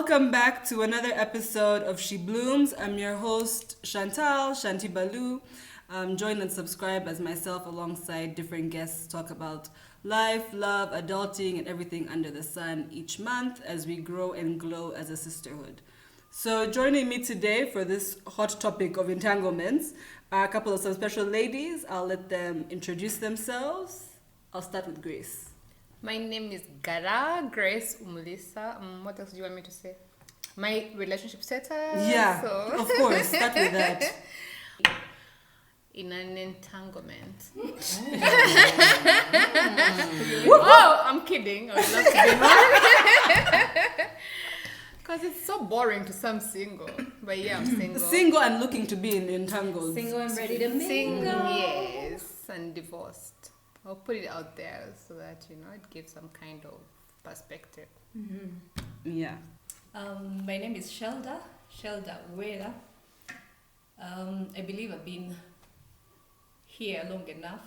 welcome back to another episode of SheBlooms. I'm your host, Chantal, Shanti Balu. Join and subscribe as myself alongside different guests talk about life, love, adulting, and everything under the sun each month as we grow and glow as a sisterhood. So joining me today for this hot topic of entanglements are a couple of some special ladies. I'll let them introduce themselves. I'll start with Grace. My name is Grace Umulisa. What else do you want me to say? My relationship status? Yeah, of course. Start with that. In an entanglement. Oh, I'm kidding. I would love to be more. Because it's so boring to some single. But yeah, I'm single. Single and looking to be in entangled. Single and ready to mingle. Single, yes. And divorced. I'll put it out there so that, it gives some kind of perspective. Mm-hmm. Yeah. My name is Jada-Will. I believe I've been here long enough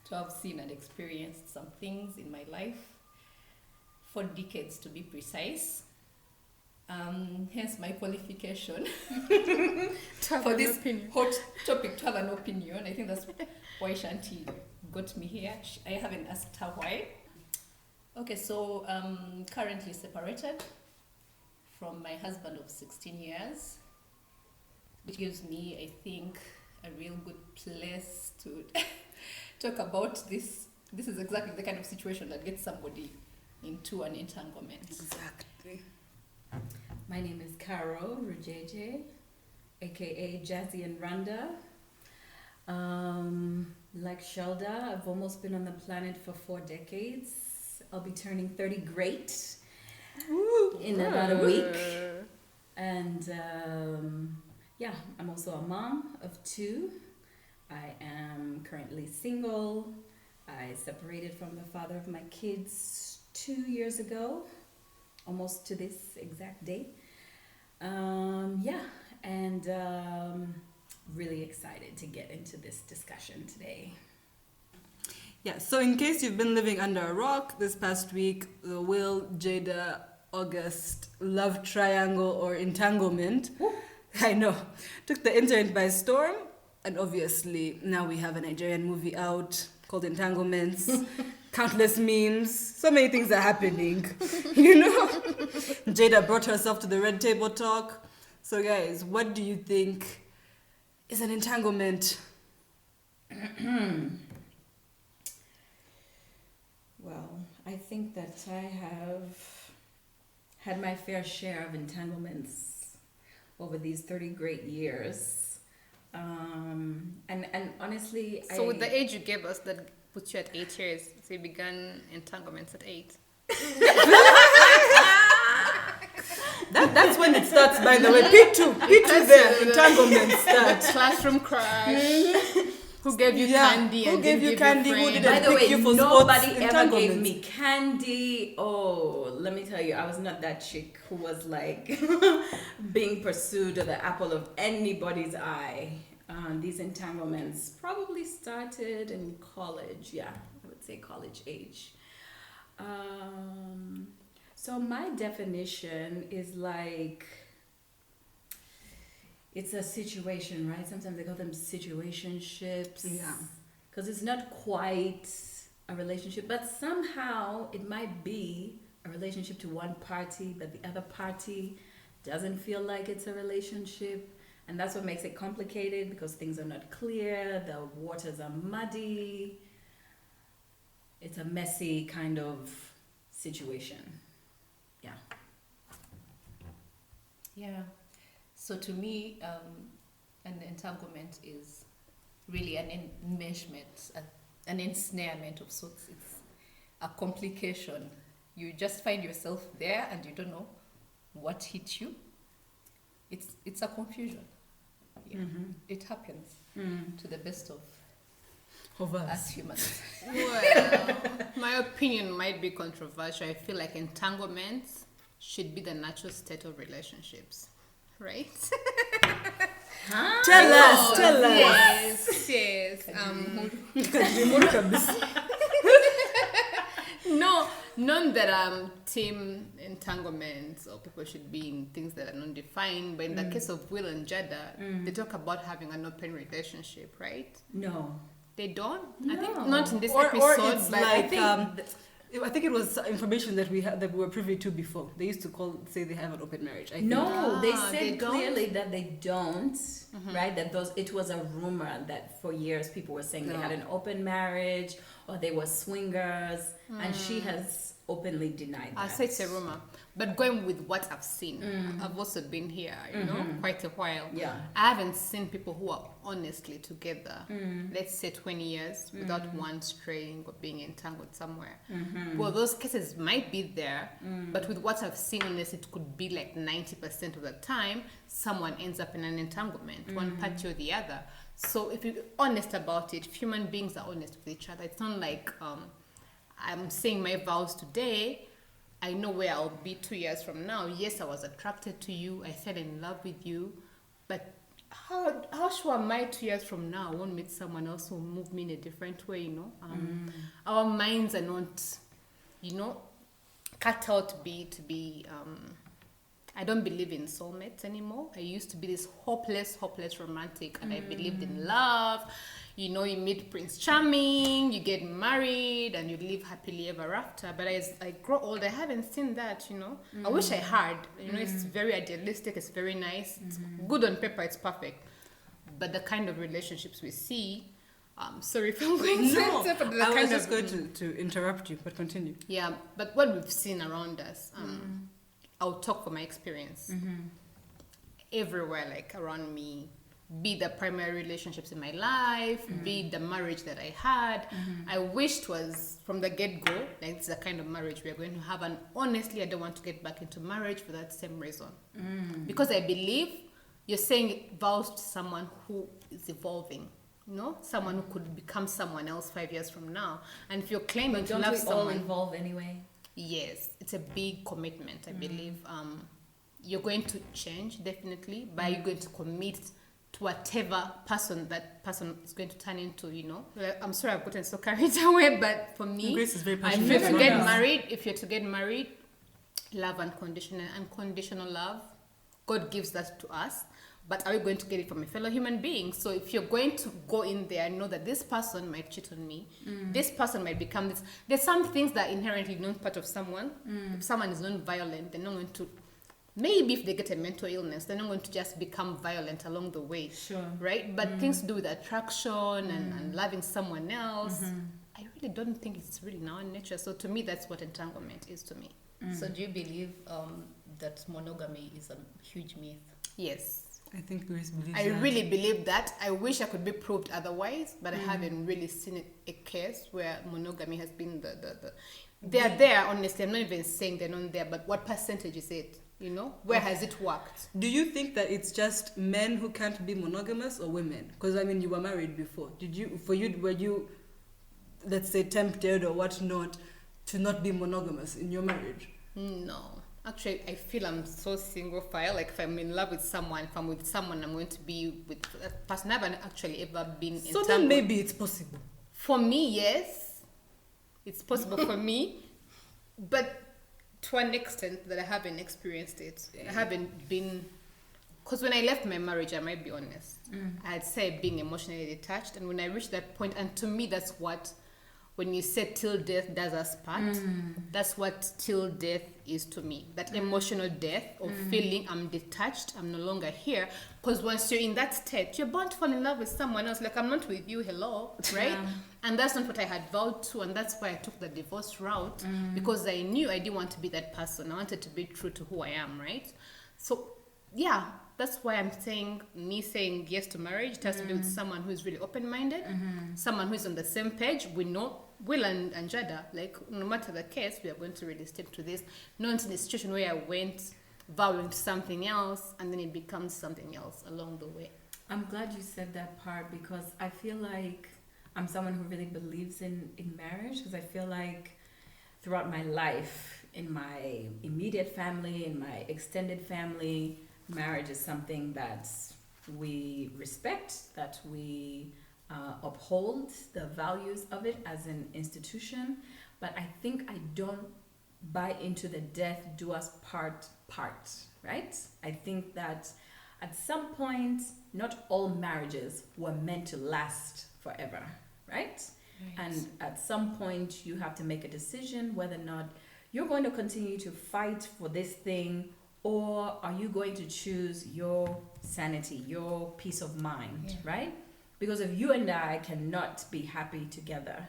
to have seen and experienced some things in my life, 4 decades to be precise. Hence my qualification for this hot topic to have an opinion. I think that's why Shanti got me here. I haven't asked her why. Okay, so currently separated from my husband of 16 years, which gives me, I think, a real good place to talk about this. This is exactly the kind of situation that gets somebody into an entanglement. Exactly. My name is Carol Rujeje, aka Jazzy and Randa. Like Shelda, I've almost been on the planet for 4 decades. I'll be turning 30 great in about a week. And I'm also a mom of 2. I am currently single. I separated from the father of my kids 2 years ago, almost to this exact day. Really excited to get into this discussion today. Yeah, so in case you've been living under a rock this past week, the Will, Jada, August love triangle or entanglement, I know, took the internet by storm. And obviously now we have a Nigerian movie out called Entanglements. Countless memes, so many things are happening, Jada brought herself to the red table talk. So guys, what do you think is an entanglement? Well, I think that I have had my fair share of entanglements over these 30 great years. And honestly, So with the age you gave us, that puts you at 8 years. So you began entanglements at 8. That's when it starts, by the way. P2 there, entanglement starts. Classroom crush. Who gave you candy? Who gave you candy? Who didn't By the pick way, you for nobody sports? ever gave Entanglements. me candy. Oh, let me tell you, I was not that chick who was like being pursued or the apple of anybody's eye. These entanglements probably started in college. Yeah, I would say college age. So my definition is like, it's a situation, right? Sometimes they call them situationships. Yeah. Because it's not quite a relationship, but somehow it might be a relationship to one party, but the other party doesn't feel like it's a relationship. And that's what makes it complicated, because things are not clear, the waters are muddy. It's a messy kind of situation. Yeah. So to me, an entanglement is really an enmeshment, an ensnarement of sorts. It's a complication. You just find yourself there and you don't know what hit you. It's a confusion. Yeah. Mm-hmm. It happens to the best of us humans. Well, my opinion might be controversial. I feel like entanglements should be the natural state of relationships, right? Tell us. Yes. No, None that team entanglements or people should be in things that are non-defined. But in the case of Will and Jada, they talk about having an open relationship, right? No. They don't. No. I think not in this Or episode. it's But like, I I think it was information that we were privy to before. They used to say they have an open marriage. I think. No, they Ah, said they don't? clearly that they don't, right? That it was a rumor that for years people were saying they No. had an open marriage or they were swingers, and she has openly denied that. I say it's a rumor. But going with what I've seen, I've also been here, quite a while. Yeah. I haven't seen people who are honestly together, let's say 20 years, without one straying or being entangled somewhere. Well, those cases might be there, but with what I've seen, honestly, it could be like 90% of the time, someone ends up in an entanglement, one party or the other. So if you're honest about it, if human beings are honest with each other, it's not like I'm saying my vows today, I know where I'll be 2 years from now. Yes, I was attracted to you. I fell in love with you. But how sure am I 2 years from now I won't meet someone else who will move me in a different way, Our minds are not, cut out to be I don't believe in soulmates anymore. I used to be this hopeless romantic, and I believed in love. You meet Prince Charming, you get married, and you live happily ever after. But as I grow old, I haven't seen that, I wish I had. It's very idealistic, it's very nice, it's good on paper, it's perfect. But the kind of relationships we see, sorry if I'm going No, to but the I was kind just of, going to interrupt you, but continue. Yeah, but what we've seen around us, I'll talk from my experience. Everywhere, like around me, be the primary relationships in my life, be the marriage that I had. I wished was from the get-go, like it's the kind of marriage we're going to have. And honestly, I don't want to get back into marriage for that same reason. Because I believe you're saying vows to someone who is evolving. Someone who could become someone else 5 years from now. And if you're claiming But to don't love we all someone, evolve anyway? yes, it's a big commitment. I believe you're going to change definitely, but you're going to commit to whatever person that person is going to turn into. I'm sorry I've gotten so carried away, but for me, Grace is very if passionate. you're to about get this. married, love unconditional love, God gives that to us. But are we going to get it from a fellow human being? So if you're going to go in there and know that this person might cheat on me, this person might become this. There's some things that are inherently not part of someone. If someone is non-violent, they're not going to, maybe if they get a mental illness, they're not going to just become violent along the way. Sure. Right? But things to do with attraction and loving someone else, I really don't think it's really in our nature. So to me, that's what entanglement is to me. So do you believe that monogamy is a huge myth? Yes. I think Grace believes I that. really believe that. I wish I could be proved otherwise, but I haven't really seen a case where monogamy has been the they're there, honestly. I'm not even saying they're not there, but what percentage is it? Where has it worked? Do you think that it's just men who can't be monogamous or women? Because you were married before. Were you, let's say, tempted or whatnot to not be monogamous in your marriage? No. Actually, I feel I'm so single file. Like if I'm in love with someone, if I'm with someone, I'm going to be with that person. I haven't actually ever been So entangled. then maybe it's possible. For me, yes. It's possible for me. But to an extent that I haven't experienced it. I haven't been... Because when I left my marriage, I might be honest, I'd say being emotionally detached. And when I reached that point, and to me, that's what... When you say till death does us part, that's what till death is to me. That emotional death of feeling I'm detached, I'm no longer here. Because once you're in that state, you're bound to fall in love with someone else. Like, I'm not with you, hello, right? Yeah. And that's not what I had vowed to, and that's why I took the divorce route. Because I knew I didn't want to be that person. I wanted to be true to who I am, right? So, yeah, that's why I'm saying yes to marriage, it has to be with someone who is really open-minded, someone who is on the same page. We know Will and Jada, like, no matter the case, we are going to really stick to this. Not in a situation where I went vowing to something else and then it becomes something else along the way. I'm glad you said that part, because I feel like I'm someone who really believes in marriage, because I feel like throughout my life, in my immediate family, in my extended family, marriage is something that we respect, that we uphold the values of it as an institution. But I think I don't buy into the death do us part, right? I think that at some point, not all marriages were meant to last forever, right? And at some point, you have to make a decision whether or not you're going to continue to fight for this thing, or are you going to choose your sanity, your peace of mind, right? Because if you and I cannot be happy together,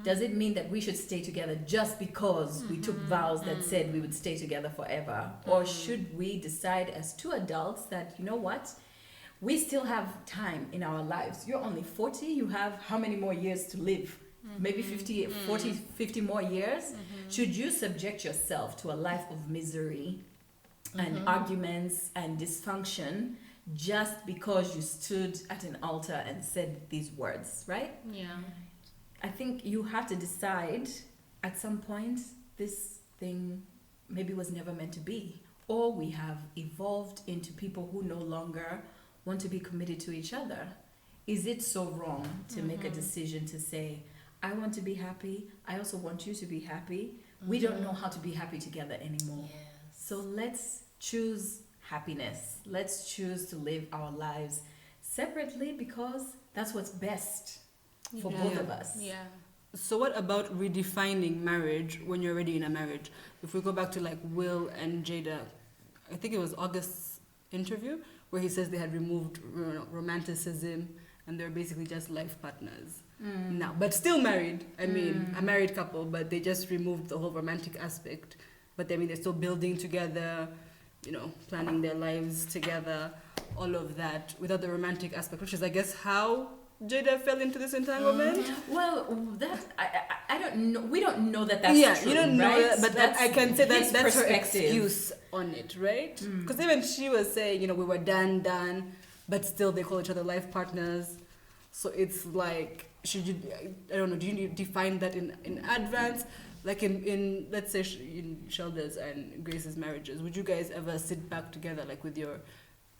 does it mean that we should stay together just because we took vows that said we would stay together forever? Or should we decide as two adults that, you know what, we still have time in our lives. You're only 40, you have how many more years to live? Maybe 50, 40, 50 more years? Should you subject yourself to a life of misery and arguments and dysfunction just because you stood at an altar and said these words, right? Yeah. I think you have to decide at some point this thing maybe was never meant to be, or we have evolved into people who no longer want to be committed to each other. Is it so wrong to make a decision to say, I want to be happy, I also want you to be happy? We don't know how to be happy together anymore. So let's choose happiness. Let's choose to live our lives separately because that's what's best for both of us. Yeah. So what about redefining marriage when you're already in a marriage? If we go back to like Will and Jada, I think it was August's interview where he says they had removed romanticism and they're basically just life partners now, but still married. I mean, a married couple, but they just removed the whole romantic aspect. But I mean, they're still building together, you know, planning their lives together, all of that without the romantic aspect, which is, I guess, how Jada fell into this entanglement. Well, that I don't know. We don't know that that's true. You don't know right? that, but that's I can say that that's her perspective. excuse on it, right? Because even she was saying, you know, we were done, but still they call each other life partners. So it's like, should you? I don't know. Do you define that in advance? Like in let's say in Shelda's and Grace's marriages, would you guys ever sit back together like with your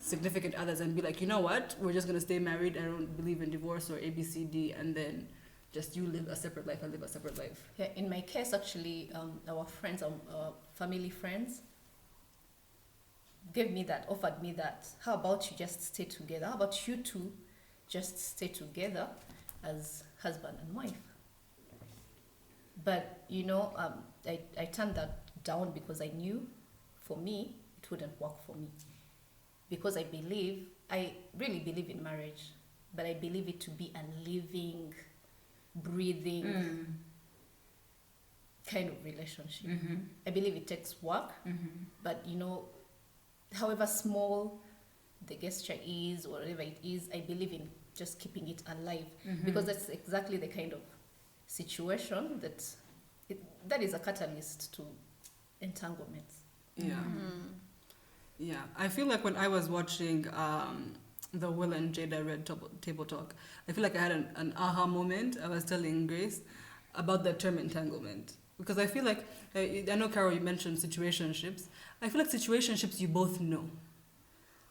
significant others and be like, you know what, we're just gonna stay married, I don't believe in divorce or ABCD, and then just you live a separate life, I live a separate life? Yeah, in my case, actually, our friends, our family friends, offered me that. How about you just stay together? How about you two just stay together as husband and wife? But you know, I turned that down because I knew, for me, it wouldn't work for me. Because I really believe in marriage, but I believe it to be a living, breathing kind of relationship. I believe it takes work, but you know, however small the gesture is, or whatever it is, I believe in just keeping it alive, because that's exactly the kind of situation that is a catalyst to entanglements. Yeah. Yeah, I feel like when I was watching the Will and Jada Red Table Talk, I feel like I had an aha moment. I was telling Grace about the term entanglement. Because I feel like, I know, Carol, you mentioned situationships. I feel like situationships you both know.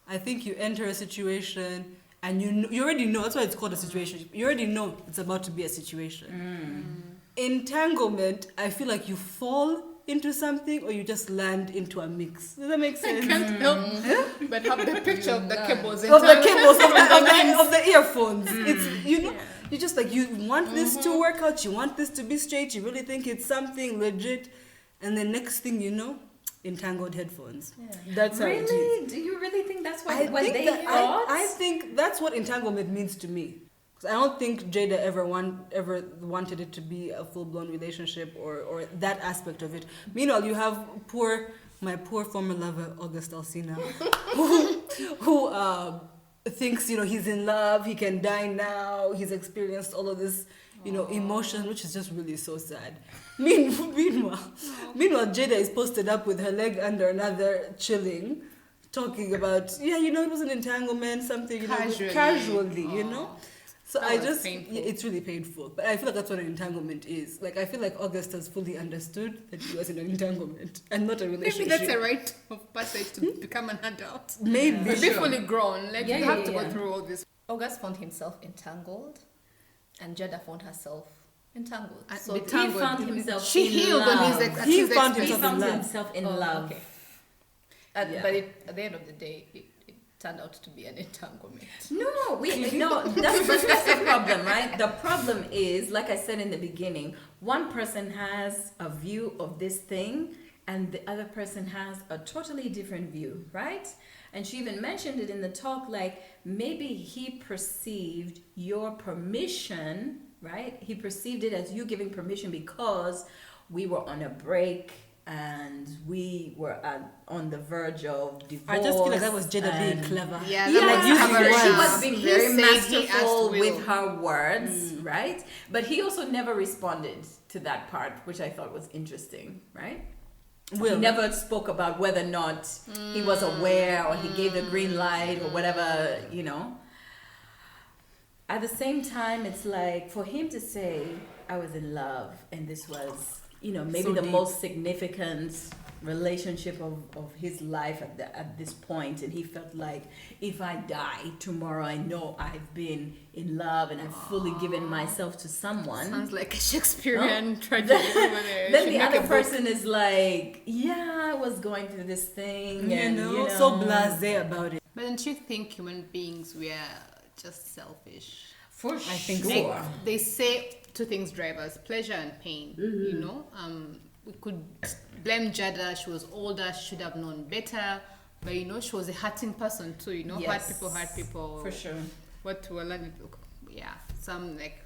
I think you enter a situation and you already know, that's why it's called a situationship. You already know it's about to be a situation. Entanglement, I feel like you fall into something or you just land into a mix. Does that make sense? I can't help but have the picture of the cables. Of the earphones. It's, you know, you just like, you want this to work out, you want this to be straight, you really think it's something legit, and the next thing you know, entangled headphones. That's how it is. Do you really think that's what I they thought? I think that's what entanglement means to me. Because I don't think Jada ever wanted it to be a full-blown relationship or that aspect of it. Meanwhile, you have my poor former lover, August Alsina, who thinks, you know, he's in love, he can die now, he's experienced all of this, you know, emotion, which is just really so sad. Meanwhile, Jada is posted up with her leg under another, chilling, talking about, you know, it was an entanglement, something, you know, casually, you know. So it's really painful. But I feel like that's what an entanglement is. Like, I feel like August has fully understood that he was in an entanglement and not a relationship. Maybe that's a rite of passage to become an adult. Maybe. To be fully grown. Like, you have to go through all this. August found himself entangled, and Jada found herself entangled. So He Entangled. found himself She in healed love. on his He his found He experience. himself found in love. himself in Oh, love. okay. Yeah. But at the end of the day, it turned out to be an entanglement. No, that's the problem, right? The problem is, like I said in the beginning, one person has a view of this thing and the other person has a totally different view, right? And she even mentioned it in the talk, like maybe he perceived your permission, right? He perceived it as you giving permission because we were on a break and we were on the verge of divorce. I just feel like that was Jada being and- clever. Yeah, Yeah, that was using covering words. she up. was being He very said he asked masterful Will. with her words, right? But he also never responded to that part, which I thought was interesting, right? Will. He never spoke about whether or not he was aware or he gave the green light or whatever, you know. At the same time, it's like for him to say, I was in love and this was, you know, maybe So the deep. most significant relationship of his life at this point, and he felt like if I die tomorrow, I know I've been in love and I've fully given myself to someone. Sounds like a Shakespearean tragedy over there. Then Should the make a other book. person is like, yeah, I was going through this thing, and So blasé about it. But don't you think human beings we are just selfish? For I think sure. Like, they say two things drive us: pleasure and pain. You know, we could blame Jada. She was older. She should have known better. But you know, she was a hurting person too. You know, Yes. hurt people. For sure. What to learn? Yeah, some like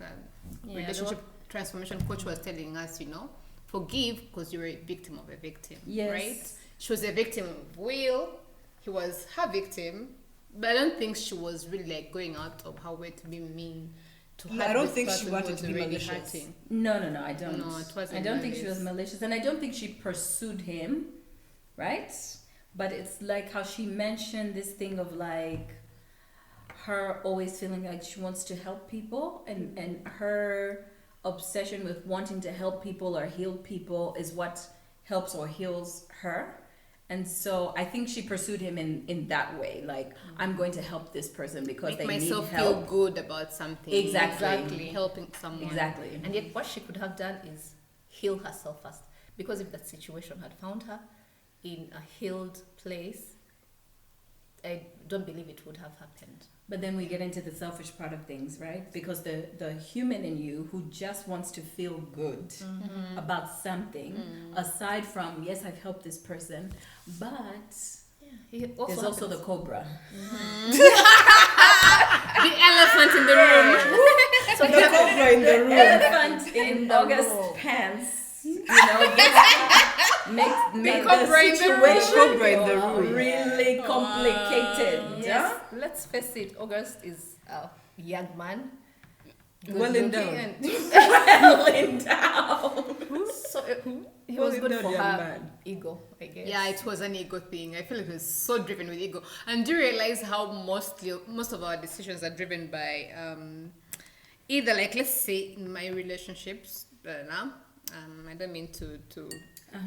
Yeah, relationship transformation coach was telling us. You know, forgive because you're a victim of a victim. Yes. Right? She was a victim of Will. He was her victim. But I don't think she was really like going out of her way to be mean to No, hurt I don't this think she person who wanted was to be already malicious. hurting. No, I don't. No, it wasn't I don't think she was malicious. malicious, and I don't think she pursued him, right? But it's like how she mentioned this thing of like her always feeling like she wants to help people, and her obsession with wanting to help people or heal people is what helps or heals her. And so I think she pursued him in that way, like I'm going to help this person because Make they need myself help. feel good about something. Exactly. Helping someone. Exactly. And yet, what she could have done is heal herself first. Because if that situation had found her in a healed place, I don't believe it would have happened. But then we get into the selfish part of things, right? Because the human in you who just wants to feel good about something, aside from, yes, I've helped this person, but He there's also the cobra. The elephant in the room. so The cobra in the room. Elephant in August room. pants, you know, make the cobra in the room. situation Cobra in the room. really complicated. yes, let's face it, August is a young man. Well good-looking endowed. Yeah? Laying down. So he Well was good endowed for young her man. ego, I guess. Yeah, it was an ego thing. I feel like it was so driven with ego. And do you realize how most of our decisions are driven by either, like, let's say in my relationships now, I don't mean to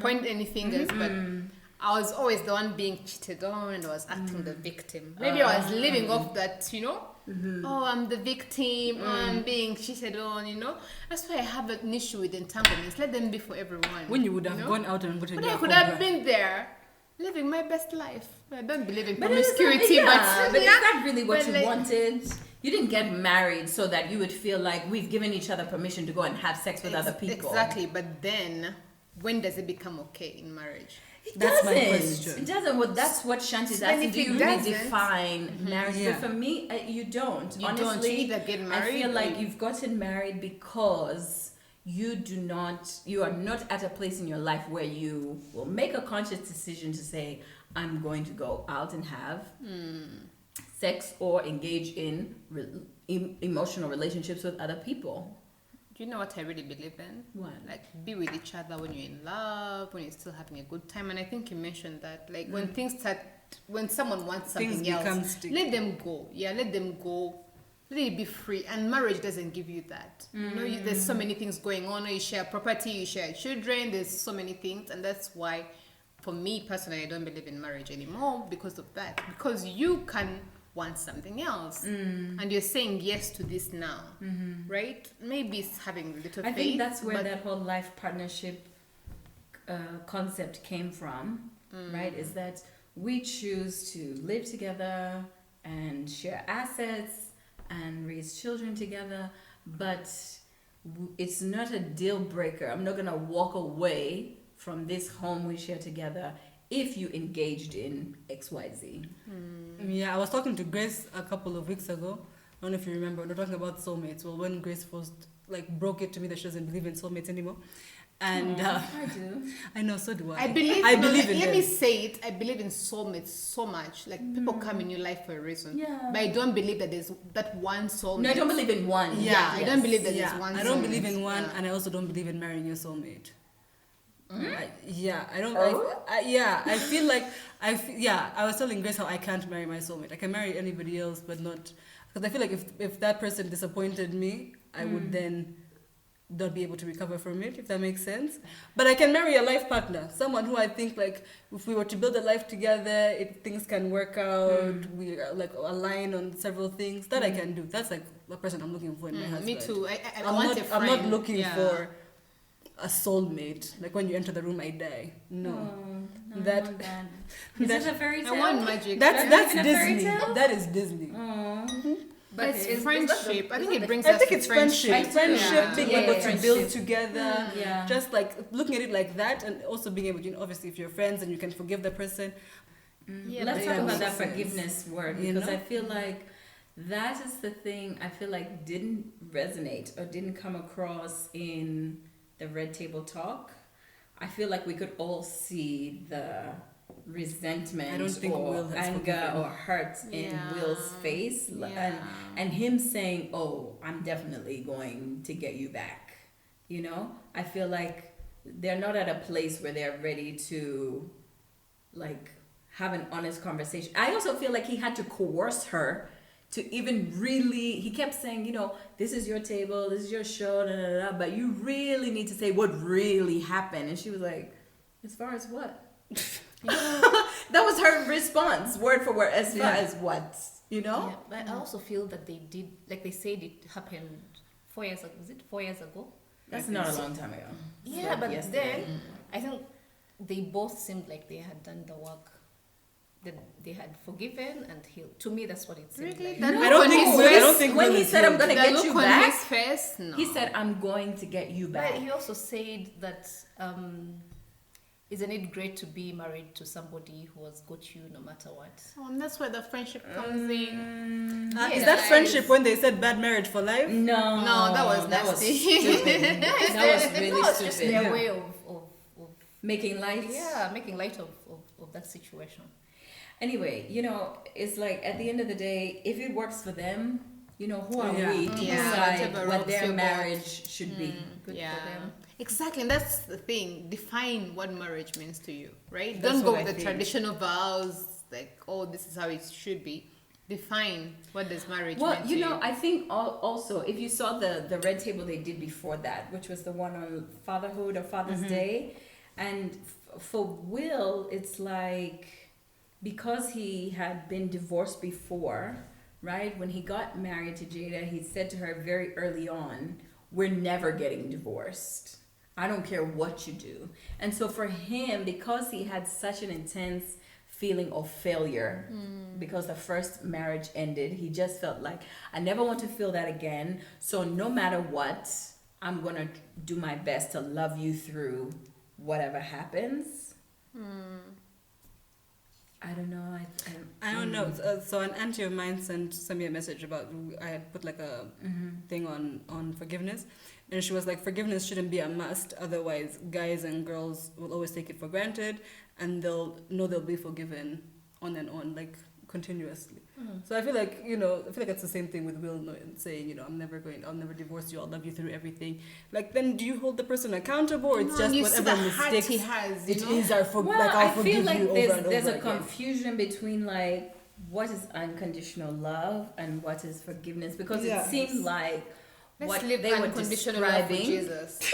point any fingers, but I was always the one being cheated on and I was acting the victim. Maybe I was living off that, you know, oh, I'm the victim, oh, I'm being cheated on, you know. That's why I have an issue with entanglements. Let them be for everyone. When you would have know? gone out and gotten But your I could cobra. have been there, living my best life. I don't believe in But it's not- promiscuity, yeah, but is that really what but you like- wanted? You didn't get married so that you would feel like we've given each other permission to go and have sex with other people. Exactly, but then when does it become okay in marriage? It That's my doesn't. question. It doesn't. Well, that's what Shanti's Then asking. if Do it you really doesn't- define marriage? Yeah. But for me, you don't. You Honestly, don't. You either get I married feel or like you- you've gotten married because you are not at a place in your life where you will make a conscious decision to say, I'm going to go out and have sex or engage in emotional relationships with other people. Do you know what I really believe in? What? Like, be with each other when you're in love, when you're still having a good time. And I think you mentioned that, like, when things start, when someone wants Things something become else, sticky. let them go. Yeah, let them go. Let it be free. And marriage doesn't give you that. You know, there's so many things going on. You share property, you share children. There's so many things. And that's why, for me personally, I don't believe in marriage anymore because of that. Because you can wants something else, and you're saying yes to this now, right? Maybe it's having a little I faith. think that's where but that whole life partnership concept came from, right? Is that we choose to live together and share assets and raise children together, but it's not a deal breaker. I'm not gonna walk away from this home we share together if you engaged in XYZ. Yeah, I was talking to Grace a couple of weeks ago. I don't know if you remember. We're talking about soulmates. Well, when Grace first broke it to me that she doesn't believe in soulmates anymore, and I do. I know, so do I. I believe in let them. me say it, I believe in soulmates so much. Like people come in your life for a reason. Yeah. But I don't believe that there's that one soulmate. No, I don't believe in one. Yeah, I don't believe that Yeah, there's one I don't soulmate. believe in one, Yeah. and I also don't believe in marrying your soulmate. I don't. Oh? I feel like I was telling Grace how I can't marry my soulmate. I can marry anybody else, but not because I feel like if that person disappointed me, I would then not be able to recover from it. If that makes sense. But I can marry a life partner, someone who I think like if we were to build a life together, things can work out. We are, like align on several things that I can do. That's like the person I'm looking for in my husband. Me too. I I'm want not, a friend. I'm not looking Yeah. for a soulmate. Like when you enter the room, I die. No, No, that- I want that. Is that- it a fairy tale? I want magic. that's in a fairy Disney. tale? That is Disney. But it's is that friendship. the- I think is it that brings I us think to it's friendship. Friendship, Yeah. being Yeah, able yeah, to build friendship. together. Yeah. Just like looking at it like that, and also being able to, obviously, if you're friends and you can forgive the person. Yeah, Let's but talk that about that makes sense. forgiveness word You because know? I feel like that is the thing I feel like didn't resonate or didn't come across in the Red Table Talk. I feel like we could all see the resentment I don't think or Will has anger forgiven. or hurt in Yeah. Will's face and him saying, "Oh, I'm definitely going to get you back." You know, I feel like they're not at a place where they're ready to like have an honest conversation. I also feel like he had to coerce her to even really, he kept saying, you know, this is your table, this is your show, da, da, da, but you really need to say what really happened. And she was like, as far as what? That was her response, word for word, as far as what, you know? Yeah, but I also feel that they did, like they said it happened 4 years ago. Was it 4 years ago? That's not a long time ago. It's Yeah, like but yesterday. then I think they both seemed like they had done the work. That they had forgiven and healed. To me, that's what it seemed Really? like. That I don't look on think his Will- I face- don't think when Will he is said, "I'm healed. gonna the get look you on back," his face, no. he said, "I'm going to get you back." But he also said that isn't it great to be married to somebody who has got you no matter what? Oh, and that's where the friendship comes in. Yeah, Is that guys. friendship when they said bad marriage for life? No, No, that was nasty. stupid. That was really No, it's just stupid. their Yeah. way of Making light. making light of that situation. Anyway, you know, it's like at the end of the day, if it works for them, you know, who are Yeah. we to Yeah, decide whatever what rocks their your boat. marriage should be? Good yeah. for them. Exactly, and that's the thing. Define what marriage means to you, right? That's Don't go what with I the think. traditional vows, like, oh, this is how it should be. Define what does marriage Well, mean you to know, you. I think also if you saw the red table they did before that, which was the one on fatherhood or Father's Day, and for Will, it's like because he had been divorced before, right? When he got married to Jada, he said to her very early on, "We're never getting divorced. I don't care what you do." And so for him, because he had such an intense feeling of failure because the first marriage ended, he just felt like, I never want to feel that again. So no matter what, I'm going to do my best to love you through whatever happens. I don't know. I don't know. So an auntie of mine sent me a message about, I had put like a thing on forgiveness, and she was like, forgiveness shouldn't be a must, otherwise guys and girls will always take it for granted and they'll know they'll be forgiven on and on, like continuously. So I feel like, you know, it's the same thing with Will saying, you know, I'll never divorce you, I'll love you through everything. Like, then do you hold the person accountable, or it's No, just you see whatever the heart mistakes he has, you it know? is, I'll I forgive feel like you over and there's over a again. confusion between like what is unconditional love and what is forgiveness, because Yes. it seemed like Let's what live they were unconditional love for describing. Jesus.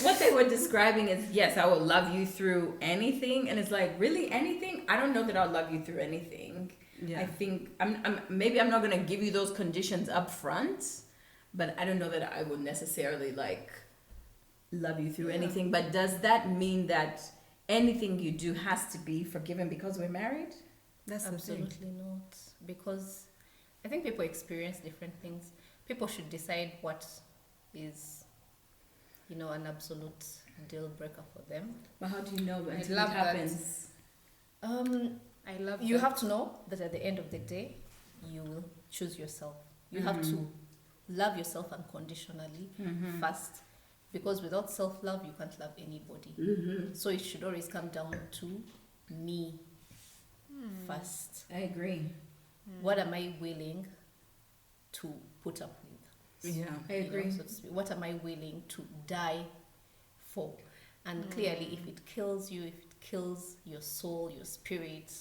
What they were describing is, yes, I will love you through anything, and it's like, really anything? I don't know that I'll love you through anything. Yeah. I think maybe I'm not gonna give you those conditions up front, but I don't know that I would necessarily like love you through anything. But does that mean that anything you do has to be forgiven because we're married? That's the thing. Absolutely not. Because I think people experience different things. People should decide what is, an absolute deal breaker for them. But how do you know I until it love that. happens? I love You that. have to know that at the end of the day, you will choose yourself. You have to love yourself unconditionally first, because without self-love, you can't love anybody. So it should always come down to me first. I agree. What am I willing to put up with? Yeah. I agree. So to speak. What am I willing to die for? And clearly, if it kills you, if it kills your soul, your spirit,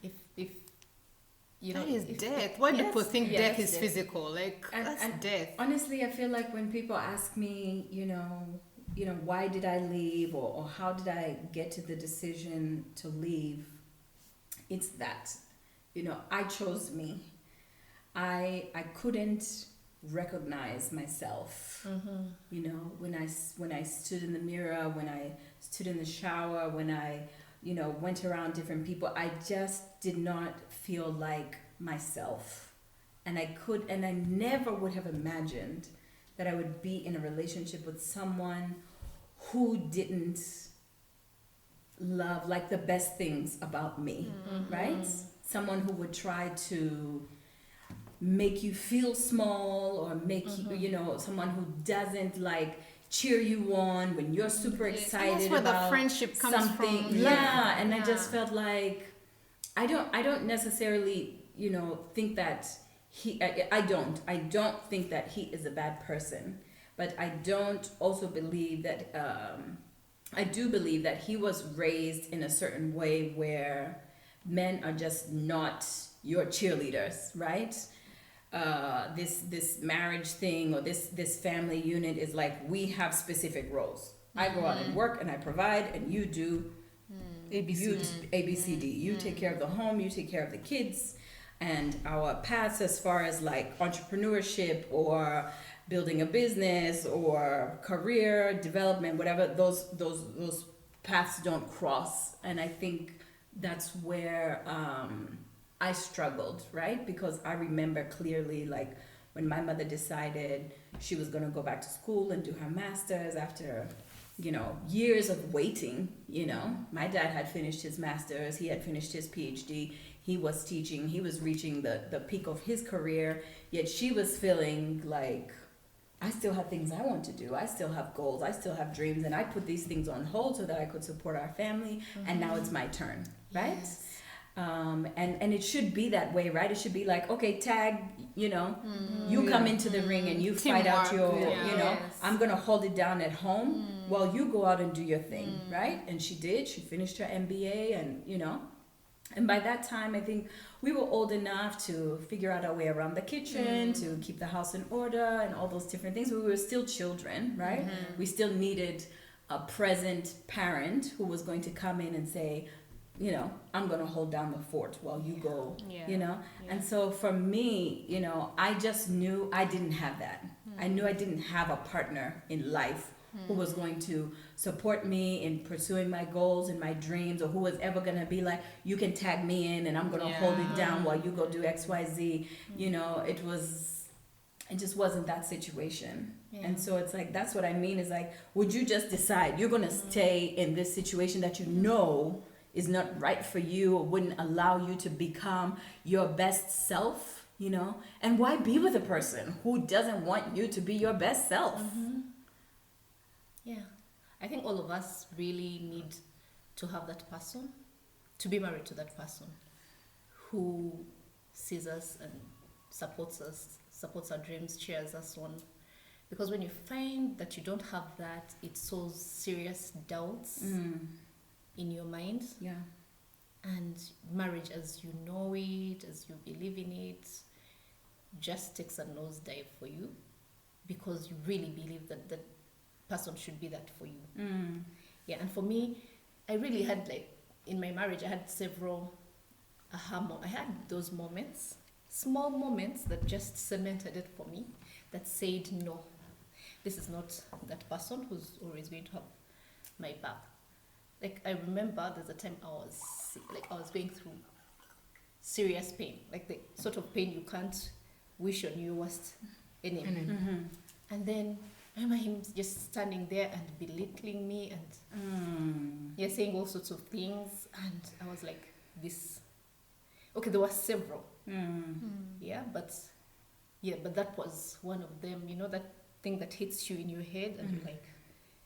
if That is if- death. Why do yes, people think yeah, death that's is physical? Like, that's And death. honestly, I feel like when people ask me, why did I leave or how did I get to the decision to leave, it's that, I chose me. I couldn't recognize myself. When I stood in the mirror, when I stood in the shower, when I went around different people, I just did not feel like myself. And I never would have imagined that I would be in a relationship with someone who didn't love like the best things about me, right? Someone who would try to make you feel small or make you, someone who doesn't like cheer you on when you're super excited That's where about the friendship comes something. from. Yeah, and I Yeah. just felt like I don't necessarily, think that I don't think that he is a bad person, but I don't also believe that I do believe that he was raised in a certain way where men are just not your cheerleaders, right? This marriage thing or this family unit is like, we have specific roles. I go out and work and I provide, and you do ABCD. You take care of the home, you take care of the kids, and our paths as far as like entrepreneurship or building a business or career development, whatever, those paths don't cross. And I think that's where I struggled, right? Because I remember clearly, like, when my mother decided she was going to go back to school and do her master's after, years of waiting, My dad had finished his master's, he had finished his PhD, he was teaching, he was reaching the peak of his career, yet she was feeling like, I still have things I want to do, I still have goals, I still have dreams, and I put these things on hold so that I could support our family, and now it's my turn, right? Yes. And it should be that way, right? It should be like, okay, tag, you come into the ring and you fight out Teamwork, your, yeah. Yes. I'm gonna hold it down at home while you go out and do your thing, right? And she did. She finished her MBA, and by that time, I think we were old enough to figure out our way around the kitchen, to keep the house in order, and all those different things. We were still children, right? We still needed a present parent who was going to come in and say, I'm going to hold down the fort while you go, Yeah. And so for me, I just knew I didn't have that. I knew I didn't have a partner in life who was going to support me in pursuing my goals and my dreams, or who was ever going to be like, you can tag me in and I'm going to hold it down while you go do XYZ. It just wasn't that situation. Yeah. And so it's like, that's what I mean, is like, would you just decide you're going to stay in this situation that is not right for you or wouldn't allow you to become your best self, And why be with a person who doesn't want you to be your best self? Yeah. I think all of us really need to have that person, to be married to that person who sees us and supports our dreams, cheers us on. Because when you find that you don't have that, it sows serious doubts in your mind. Yeah. And marriage as you know it, as you believe in it, just takes a nosedive for you, because you really believe that that person should be that for you. Yeah, and for me, I really had, like, in my marriage, I had several I had those moments, small moments that just cemented it for me, that said, no, this is not that person who's always going to have my back. Like, I remember there's a time I was going through serious pain, like the sort of pain you can't wish on your worst enemy. Mm-hmm. And then I remember him just standing there and belittling me and saying all sorts of things. And I was like, this. Okay, there were several. But that was one of them. You know, that thing that hits you in your head and you're like,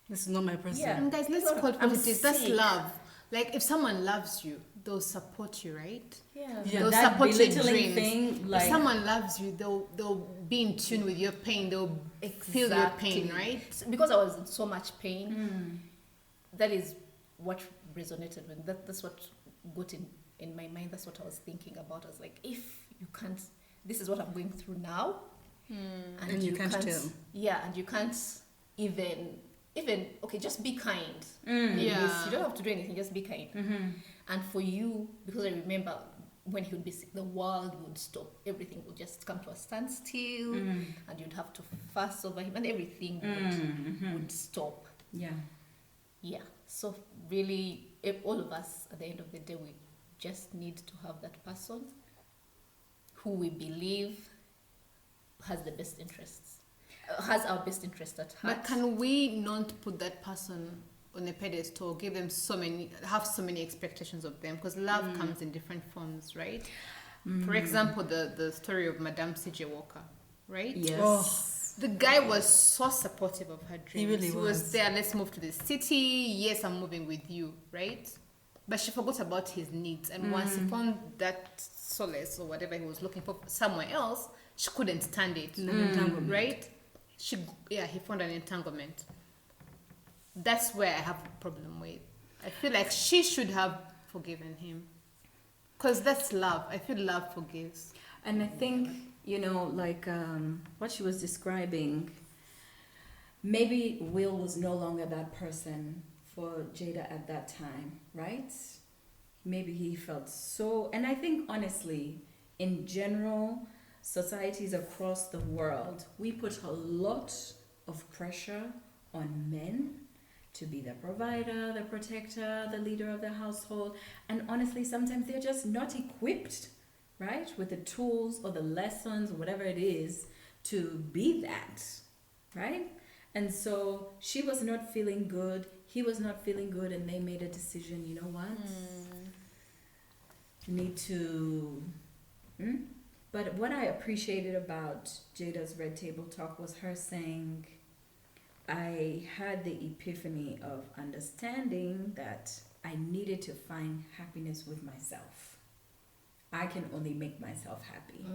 this is not my person. Yeah. And guys, let's call it I'm what it is. That's sick. love. Like, if someone loves you, they'll support you, right? Yeah, They'll that support your belittling dreams. thing, like If someone loves you, they'll be in tune with your pain. They'll feel your pain, Exactly. right? Because I was in so much pain, that is what resonated with that's what got in my mind. That's what I was thinking about. I was like, if you can't, this is what I'm going through now, and you can't tell. Yeah, and you can't even okay, just be kind. Yeah. You don't have to do anything, just be kind. And for you, because I remember when he would be sick, the world would stop. Everything would just come to a standstill, and you'd have to fuss over him, and everything would stop. Yeah. Yeah. So really, all of us, at the end of the day, we just need to have that person who we believe has the best interests, has our best interest at heart. But can we not put that person on a pedestal, have so many expectations of them? Because love comes in different forms, right? For example, the story of Madame C.J. Walker, right? Yes. Oh, the guy was so supportive of her dreams. He really was was. there. Let's move to the city. Yes, I'm moving with you, right? But she forgot about his needs, and once he found that solace or whatever he was looking for somewhere else, she couldn't stand it. An entanglement. Right? He found an entanglement. That's where I have a problem with. I feel like she should have forgiven him. Because that's love. I feel love forgives. And I think, like what she was describing, maybe Will was no longer that person for Jada at that time, right? Maybe he felt so, and I think honestly, in general, societies across the world, we put a lot of pressure on men to be the provider, the protector, the leader of the household. And honestly, sometimes they're just not equipped, right, with the tools or the lessons or whatever it is to be that, right? And so she was not feeling good, he was not feeling good, and they made a decision, you know what? You need to... But what I appreciated about Jada's Red Table Talk was her saying, I had the epiphany of understanding that I needed to find happiness with myself. I can only make myself happy.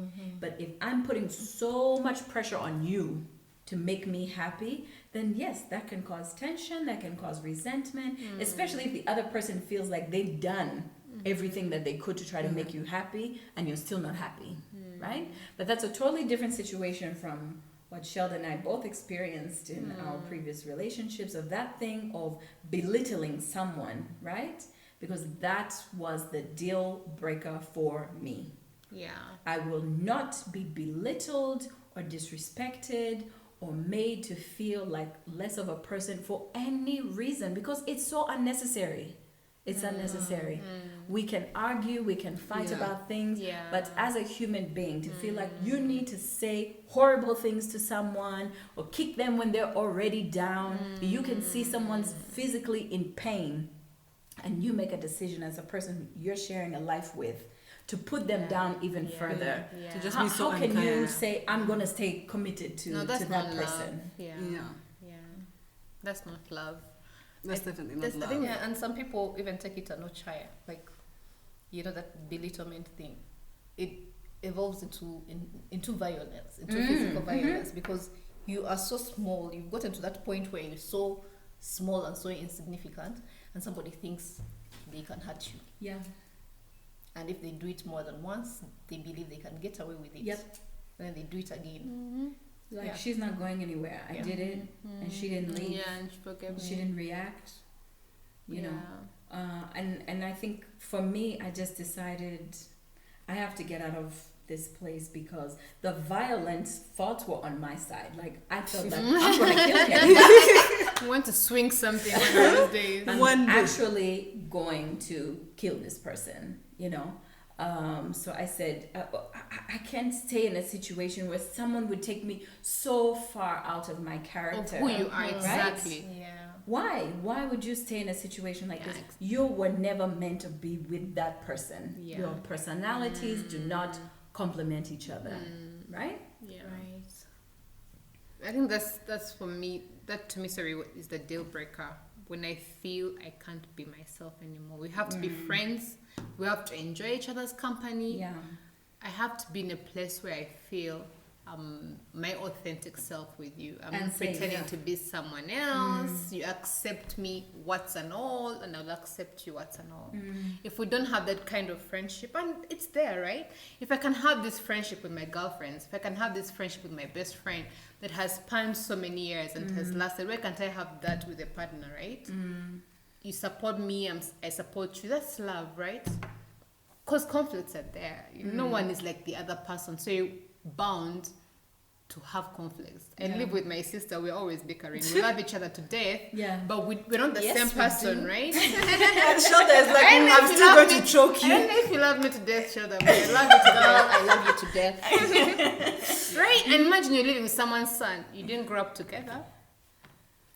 But if I'm putting so much pressure on you to make me happy, then yes, that can cause tension, that can cause resentment, especially if the other person feels like they've done everything that they could to try to make you happy and you're still not happy, right? But that's a totally different situation from what Sheldon and I both experienced in our previous relationships, of that thing of belittling someone, right? Because that was the deal breaker for me. Yeah. I will not be belittled or disrespected or made to feel like less of a person for any reason, because it's so unnecessary. It's unnecessary. We can argue, we can fight about things, but as a human being, to feel like you need to say horrible things to someone or kick them when they're already down, you can see someone's physically in pain, and you make a decision as a person you're sharing a life with to put them down even further. Yeah. To just How, be so how can you unkind. say, I'm going to stay committed to No, that's that not person? love. Yeah. That's not love. That's definitely not I love. think, and some people even take it a notch higher. Like, that belittlement thing. It evolves into violence, into physical violence, because you are so small. You've gotten to that point where you're so small and so insignificant, and somebody thinks they can hurt you. Yeah. And if they do it more than once, they believe they can get away with it. Yep. And then they do it again. Like, she's not going anywhere. I did it, and she didn't leave. Yeah, and she forgave me. She didn't react, you know. And I think for me, I just decided I have to get out of this place because the violent thoughts were on my side. Like, I felt that I'm going to kill him. You want to swing something one of those days. I'm actually going to kill this person, you know. So I said, I can't stay in a situation where someone would take me so far out of my character. Of who you are, right? exactly. Yeah. Why? Why would you stay in a situation like this? Yeah. You were never meant to be with that person. Yeah. Your personalities do not complement each other, right? Yeah. Right. I think that's for me. That to me, sorry, is the deal breaker. When I feel I can't be myself anymore, we have to be friends. We have to enjoy each other's company. Yeah. I have to be in a place where I feel my authentic self with you. I'm And not same, pretending yeah. to be someone else. You accept me, what's and all, and I'll accept you, what's and all. If we don't have that kind of friendship, and it's there, right? If I can have this friendship with my girlfriends, if I can have this friendship with my best friend that has spanned so many years and has lasted, why can't I have that with a partner, right? You support me, I support you. That's love, right? Because conflicts are there. No one is like the other person, so you're bound to have conflicts. I live with my sister. We're always bickering. We love each other to death. Yeah. But we're not the Yes, same we person, do. right? And Shelda is like, I don't know I'm if you still love going me. to choke I you. don't know if you love me to death, Shelda, but I love you to death. I love you to death. Right? And imagine you're living with someone's son. You didn't grow up together.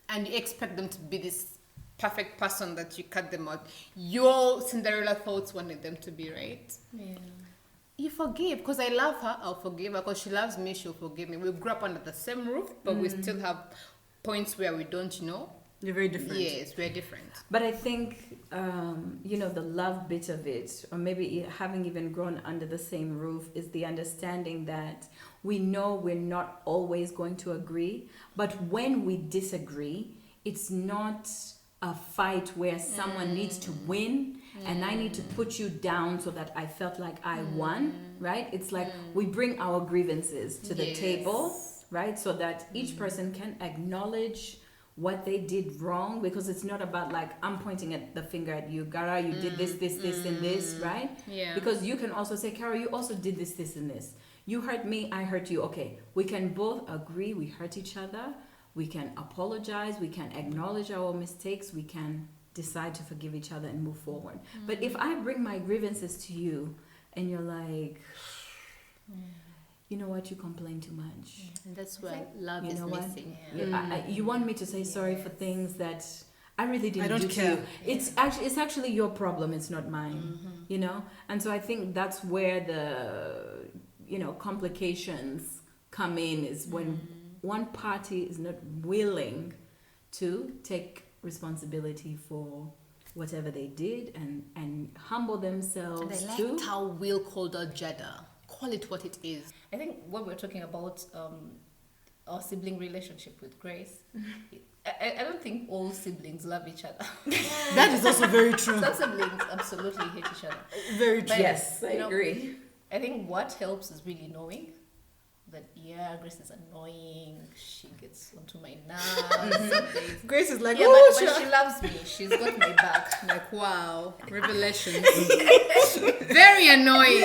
And you expect them to be this perfect person that you cut them out. Your Cinderella thoughts wanted them to be, right? Yeah. You forgive. Because I love her, I'll forgive her. Because she loves me, she'll forgive me. We grew up under the same roof, but we still have points where we don't know. You're very different. Yes, we're different. But I think, the love bit of it, or maybe having even grown under the same roof, is the understanding that we know we're not always going to agree. But when we disagree, it's not a fight where someone needs to win and I need to put you down so that I felt like I won, right? It's like we bring our grievances to the Yes. table, right? So that each person can acknowledge what they did wrong, because it's not about like I'm pointing at the finger at you, Gara, you did this, and this, right? Yeah. Because you can also say, Cara, you also did this, and this. You hurt me, I hurt you. Okay, we can both agree we hurt each other. We can apologize. We can acknowledge our mistakes. We can decide to forgive each other and move forward. But if I bring my grievances to you and you're like, you know what, you complain too much. And that's where love You is know what? missing. You want me to say sorry for things that I really didn't I don't do care. to you. It's actually your problem. It's not mine. You know, and so I think that's where the complications come in, is when one party is not willing to take responsibility for whatever they did and humble themselves. And I too. liked how Will called out Jada. Call it what it is. I think when we're talking about our sibling relationship with Grace, I don't think all siblings love each other. That is also very true. Some siblings absolutely hate each other. Very true. But, Yes, I you know, agree. I think what helps is really knowing that, Grace is annoying. She gets onto my nerves. some days. Grace is like, Yeah, oh, but sure. she loves me. She's got my back. Like, wow, revelations. Very annoying.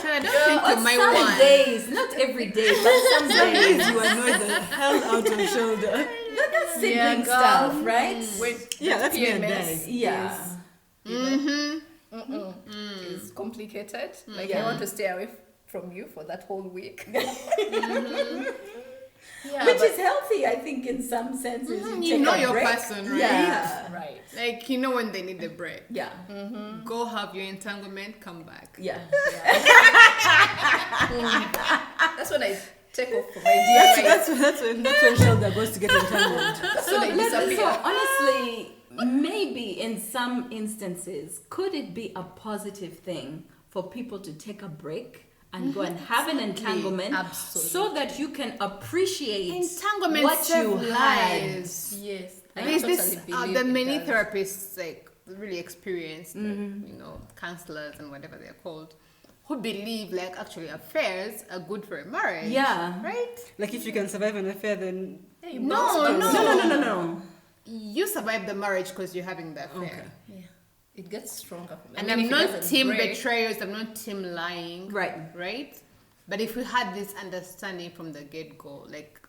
So I don't think On you're my some one. days, not every day, but some days. Days you annoy the hell out of Shoulder. That's sibling Yeah, girl. stuff, right? Yeah, that's me and PMS. Dai. Yeah. It's complicated. Like, Yeah. I want to stay away from you for that whole week. Yeah, Which but- is healthy, I think, in some senses. You take know a your break. person, right? Yeah. right. Like, you know when they need a break. Yeah. Go have your entanglement, come back. Yeah. That's when I take off from my dear life. That's when Shoulder goes to get entangled. That's when I disappear. Honestly, maybe in some instances, could it be a positive thing for people to take a break and go and have an entanglement, Absolutely. so that you can appreciate Entanglement what you save had? lives. Yes. I There's totally this, believe the it many does. therapists, like really experienced, counselors and whatever they're called, who believe like actually affairs are good for a marriage. Yeah. Right? Like if you can survive an affair, then Yeah, you No, bounce back. no. No. You survive the marriage because you're having the affair. okay. Yeah. it gets stronger for me. And I mean, I'm if it not doesn't team break- betrayers, I'm not team lying. Right. But if we had this understanding from the get-go, like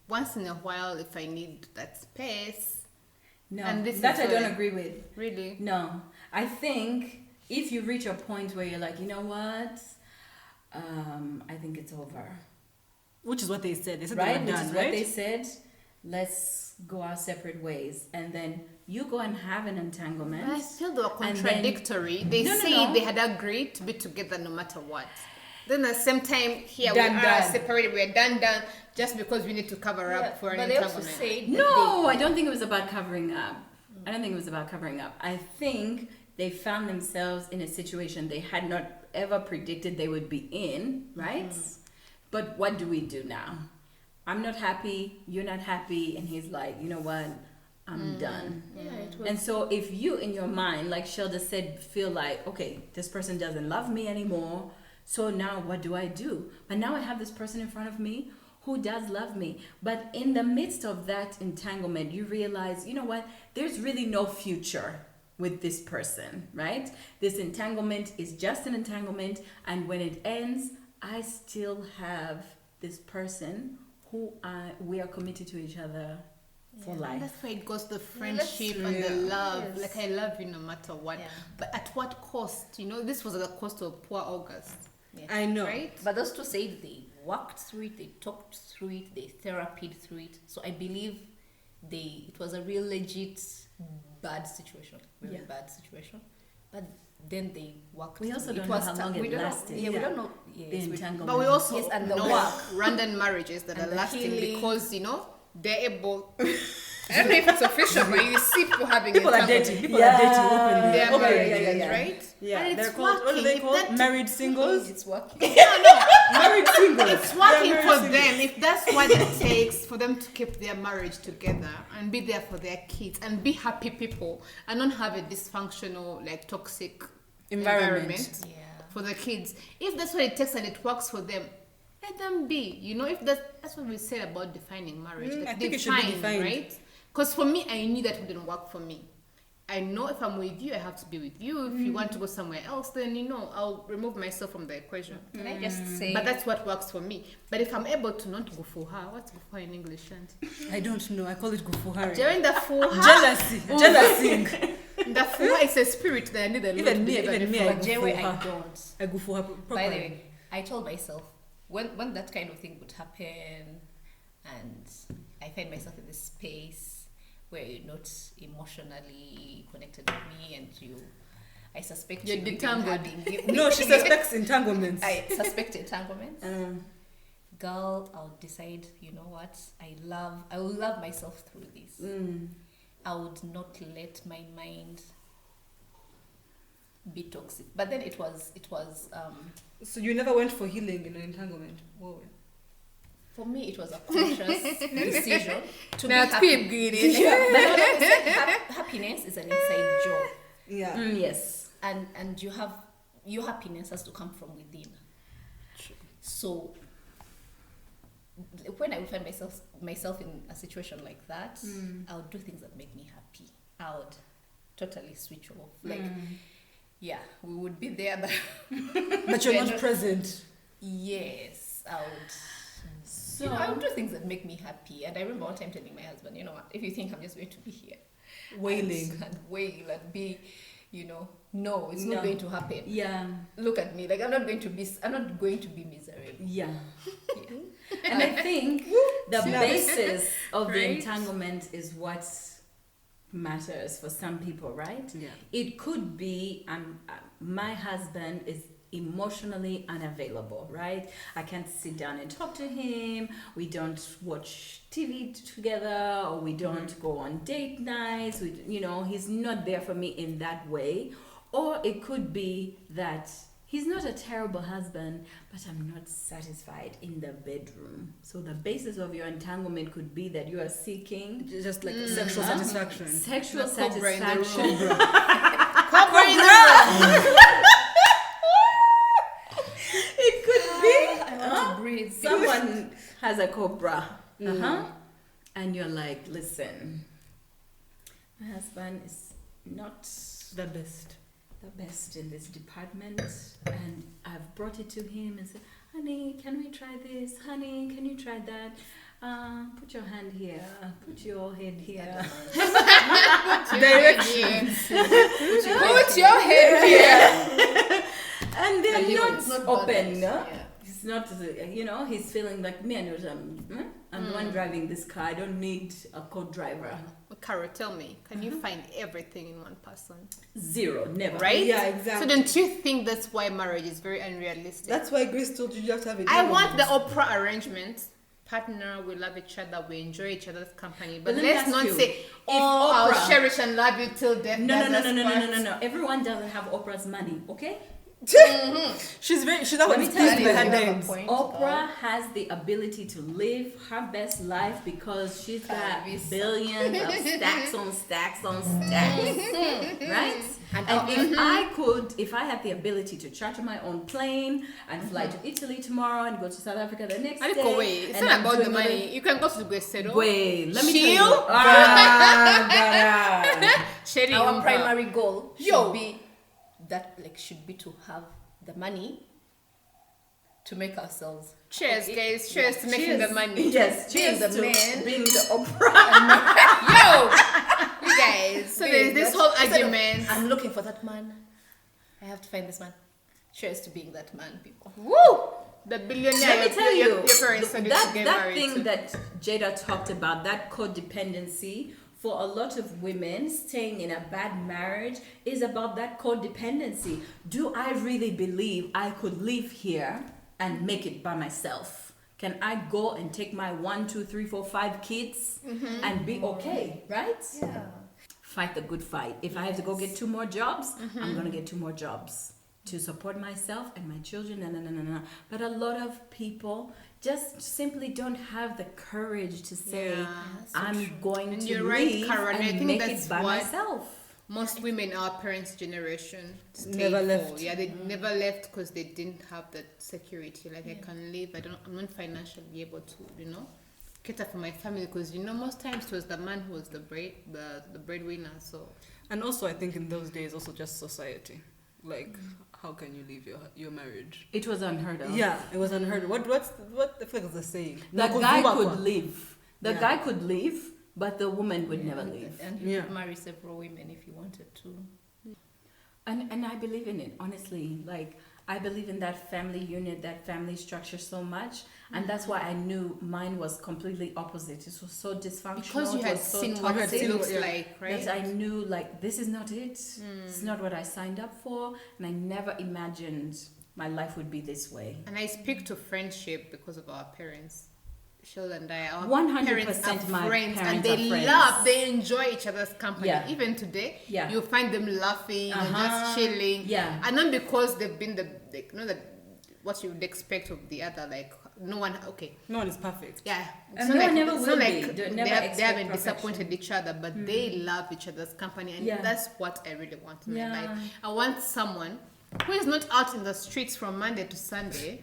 once in a while, if I need that space, No, and this that is I don't where- agree with. really, No, I think if you reach a point where you're like, you know what, I think it's over. Which is what they said. They said Right? they were Which done, is right? what they said. Let's go our separate ways, and then you go and have an entanglement. but I feel they were And then- contradictory. They No, no, say no. they had agreed to be together no matter what. Then at the same time, here Done, we are done. separated. We're done, just because we need to cover up for an but they also entanglement. say that No, I don't think it was about covering up. I don't think it was about covering up. I think they found themselves in a situation they had not ever predicted they would be in, right? But what do we do now? I'm not happy, you're not happy, and he's like, you know what? I'm done. yeah, it was And so if you in your mind, like Shelda said, feel like, okay, this person doesn't love me anymore, so now what do I do? But now I have this person in front of me who does love me. But in the midst of that entanglement, you realize, you know what? There's really no future with this person, right? This entanglement is just an entanglement, and when it ends, I still have this person who we are committed to each other for And life. that's why it goes the that's friendship true. and the love. Yes. Like I love you no matter what. Yeah. But at what cost? You know, this was at the cost of poor August, I know. right? But those two said they worked through it, they talked through it, they therapied through it. So I believe it was a real legit bad situation, really Yeah. bad situation. But then they worked. We also through it. don't It know was how tough. long We it don't know- lasted. Yeah, we Yeah. don't know. The Yes, we- entanglement. But we also Yes, and the know work. random marriages that And are the lasting healing. because, you know, they're able. I don't know if it's official, but you see people having People are entanglement. dating. People are dating openly. They're Openly. marriages, right? Yeah, And they're it's called, what are working. they If called? that- Married singles? It's working. Married singles. It's working They're for married them. If that's what it takes for them to keep their marriage together and be there for their kids and be happy people and not have a dysfunctional, like toxic environment Yeah. for the kids. If that's what it takes and it works for them, let them be. You know, if that's what we said about defining marriage. I Like think it should be define, defined. right? Because for me, I knew that wouldn't work for me. I know if I'm with you, I have to be with you. If you want to go somewhere else, then you know I'll remove myself from the equation. Can I just say? But that's what works for me. But if I'm able to not go for her, what's go for her in English, Shanti? I don't know. I call it gufuhari. During the for her, Jealousy. Jealousy. the for her is a spirit that I need a lot Even to me, deliver even me, before. I But go J-Way, for I her. don't. I go for her By the properly. way, I told myself when that kind of thing would happen, and I find myself in this space where you're not emotionally connected with me, and I suspect You're you even detangled. having- No, she suspects entanglements. I suspect entanglements. Um, Girl, I'll decide. You know what? I will love myself through this. I would not let my mind be toxic. But then it was So you never went for healing in an entanglement? Whoa. for me it was a conscious decision to Now be happy. keep greedy. But no, it's like happiness is an inside job, Yeah. yes. and your happiness has to come from within. So when I would find myself in a situation like that, I would do things that make me happy. I would totally switch off. Like, yeah, we would be there, but But you're Yeah, not no- present. yes, I would. So I would do things that make me happy. And I remember one time telling my husband, you know what, if you think I'm just going to be here Wailing. and wail and be, no, it's No. not going to happen. Yeah, Look at me, like I'm not going to be miserable. yeah. Yeah. And I think the basis of the Right. entanglement is what matters for some people, right? Yeah. It could be my husband is emotionally unavailable, right? I can't sit down and talk to him. We don't watch TV together, or we don't go on date nights. He's not there for me in that way. Or it could be that he's not a terrible husband, but I'm not satisfied in the bedroom. So the basis of your entanglement could be that you are seeking Just like sexual satisfaction. sexual The cobra in the room. satisfaction. Cobra in the room. It could be I want to breathe. someone has a cobra, and you're like, listen, my husband is not The best. the best in this department, and I've brought it to him and said, honey, can we try this? Honey, can you try that? Put your hand here. Put your head here. Directions. Put your head here. And they're It's not not open. bothered. No? Yeah. He's not, he's feeling like me, and I'm the one driving this car. I don't need a co-driver. Carol, tell me, can you find everything in one person? Zero, never. Right? Yeah, exactly. So don't you think that's why marriage is very unrealistic? That's why Grace told you have to have a I deal want with the it. Oprah arrangement. Partner, we love each other, we enjoy each other's company. But let me let's ask not you, say, oh, I'll Oprah- cherish and love you till death. No. does us part." Everyone doesn't have Oprah's money, okay? She's not Let going me to tell speak you, the you have a headlines. point. Oprah has the ability to live her best life because she's got Service. billions of stacks on stacks on stacks, right? And If I had the ability to charter my own plane and fly to Italy tomorrow and go to South Africa the next I day, go away. It's and not I'm about the doing money. You can go to Guesedo. Wait, let me tell you. Chill. Sharing our Uber. primary goal Yo. should be to have the money to make ourselves. Cheers, guys. Cheers to making Cheers. the money. Yes, Being cheers the to man. being the Oprah. Yo, you guys. So there's this That- whole instead of, argument. I'm looking for that man. I have to find this man. Cheers to being that man, people. Woo! The billionaire. Let me tell your you, parents said you to that get that married thing to. that Jada talked about, that codependency, for a lot of women staying in a bad marriage is about that codependency. Do I really believe I could live here and make it by myself? Can I go and take my 1, 2, 3, 4, 5 kids and be okay, right? Yeah. Fight the good fight. If I have to go get 2 more jobs, I'm gonna get 2 more jobs to support myself and my children. No. But a lot of people just simply don't have the courage to say, Yeah, I'm going And to you're right, leave Karen. I and think make that's it by what myself. most women, our parents' generation, stayed Never for. left. Yeah, they never left because they didn't have that security. Like I can live. I'm not financially able to, cater for my family because most times it was the man who was the breadwinner. So And also, I think in those days, also just society. Like, how can you leave your marriage? It was unheard of. Yeah, it was unheard of. What the fuck is the saying? The Nakuzuba guy kwa. could leave. The Yeah. guy could leave, but the woman would never leave. And he Yeah. could marry several women if he wanted to. And I believe in it, honestly. Like, I believe in that family unit, that family structure so much. And that's why I knew mine was completely opposite. It was so dysfunctional. because you it had was so seen what toxic, it looks yeah. like, right? that I knew, like, this is not it. It's not what I signed up for. And I never imagined my life would be this way. And I speak to friendship because of our parents. Sheila and I, our 100% parents are my friends, and parents they are friends. they enjoy each other's company. Yeah. Even today, Yeah. you find them laughing and Uh-huh. just chilling. Yeah. And not because they've been what you would expect of the other. Like no one, okay, No one is perfect. yeah. And no one never it's will not be. like Don't they, never have, they expect haven't perfection. disappointed each other, but they love each other's company, and Yeah. that's what I really want in Yeah. my life. I want someone who is not out in the streets from Monday to Sunday,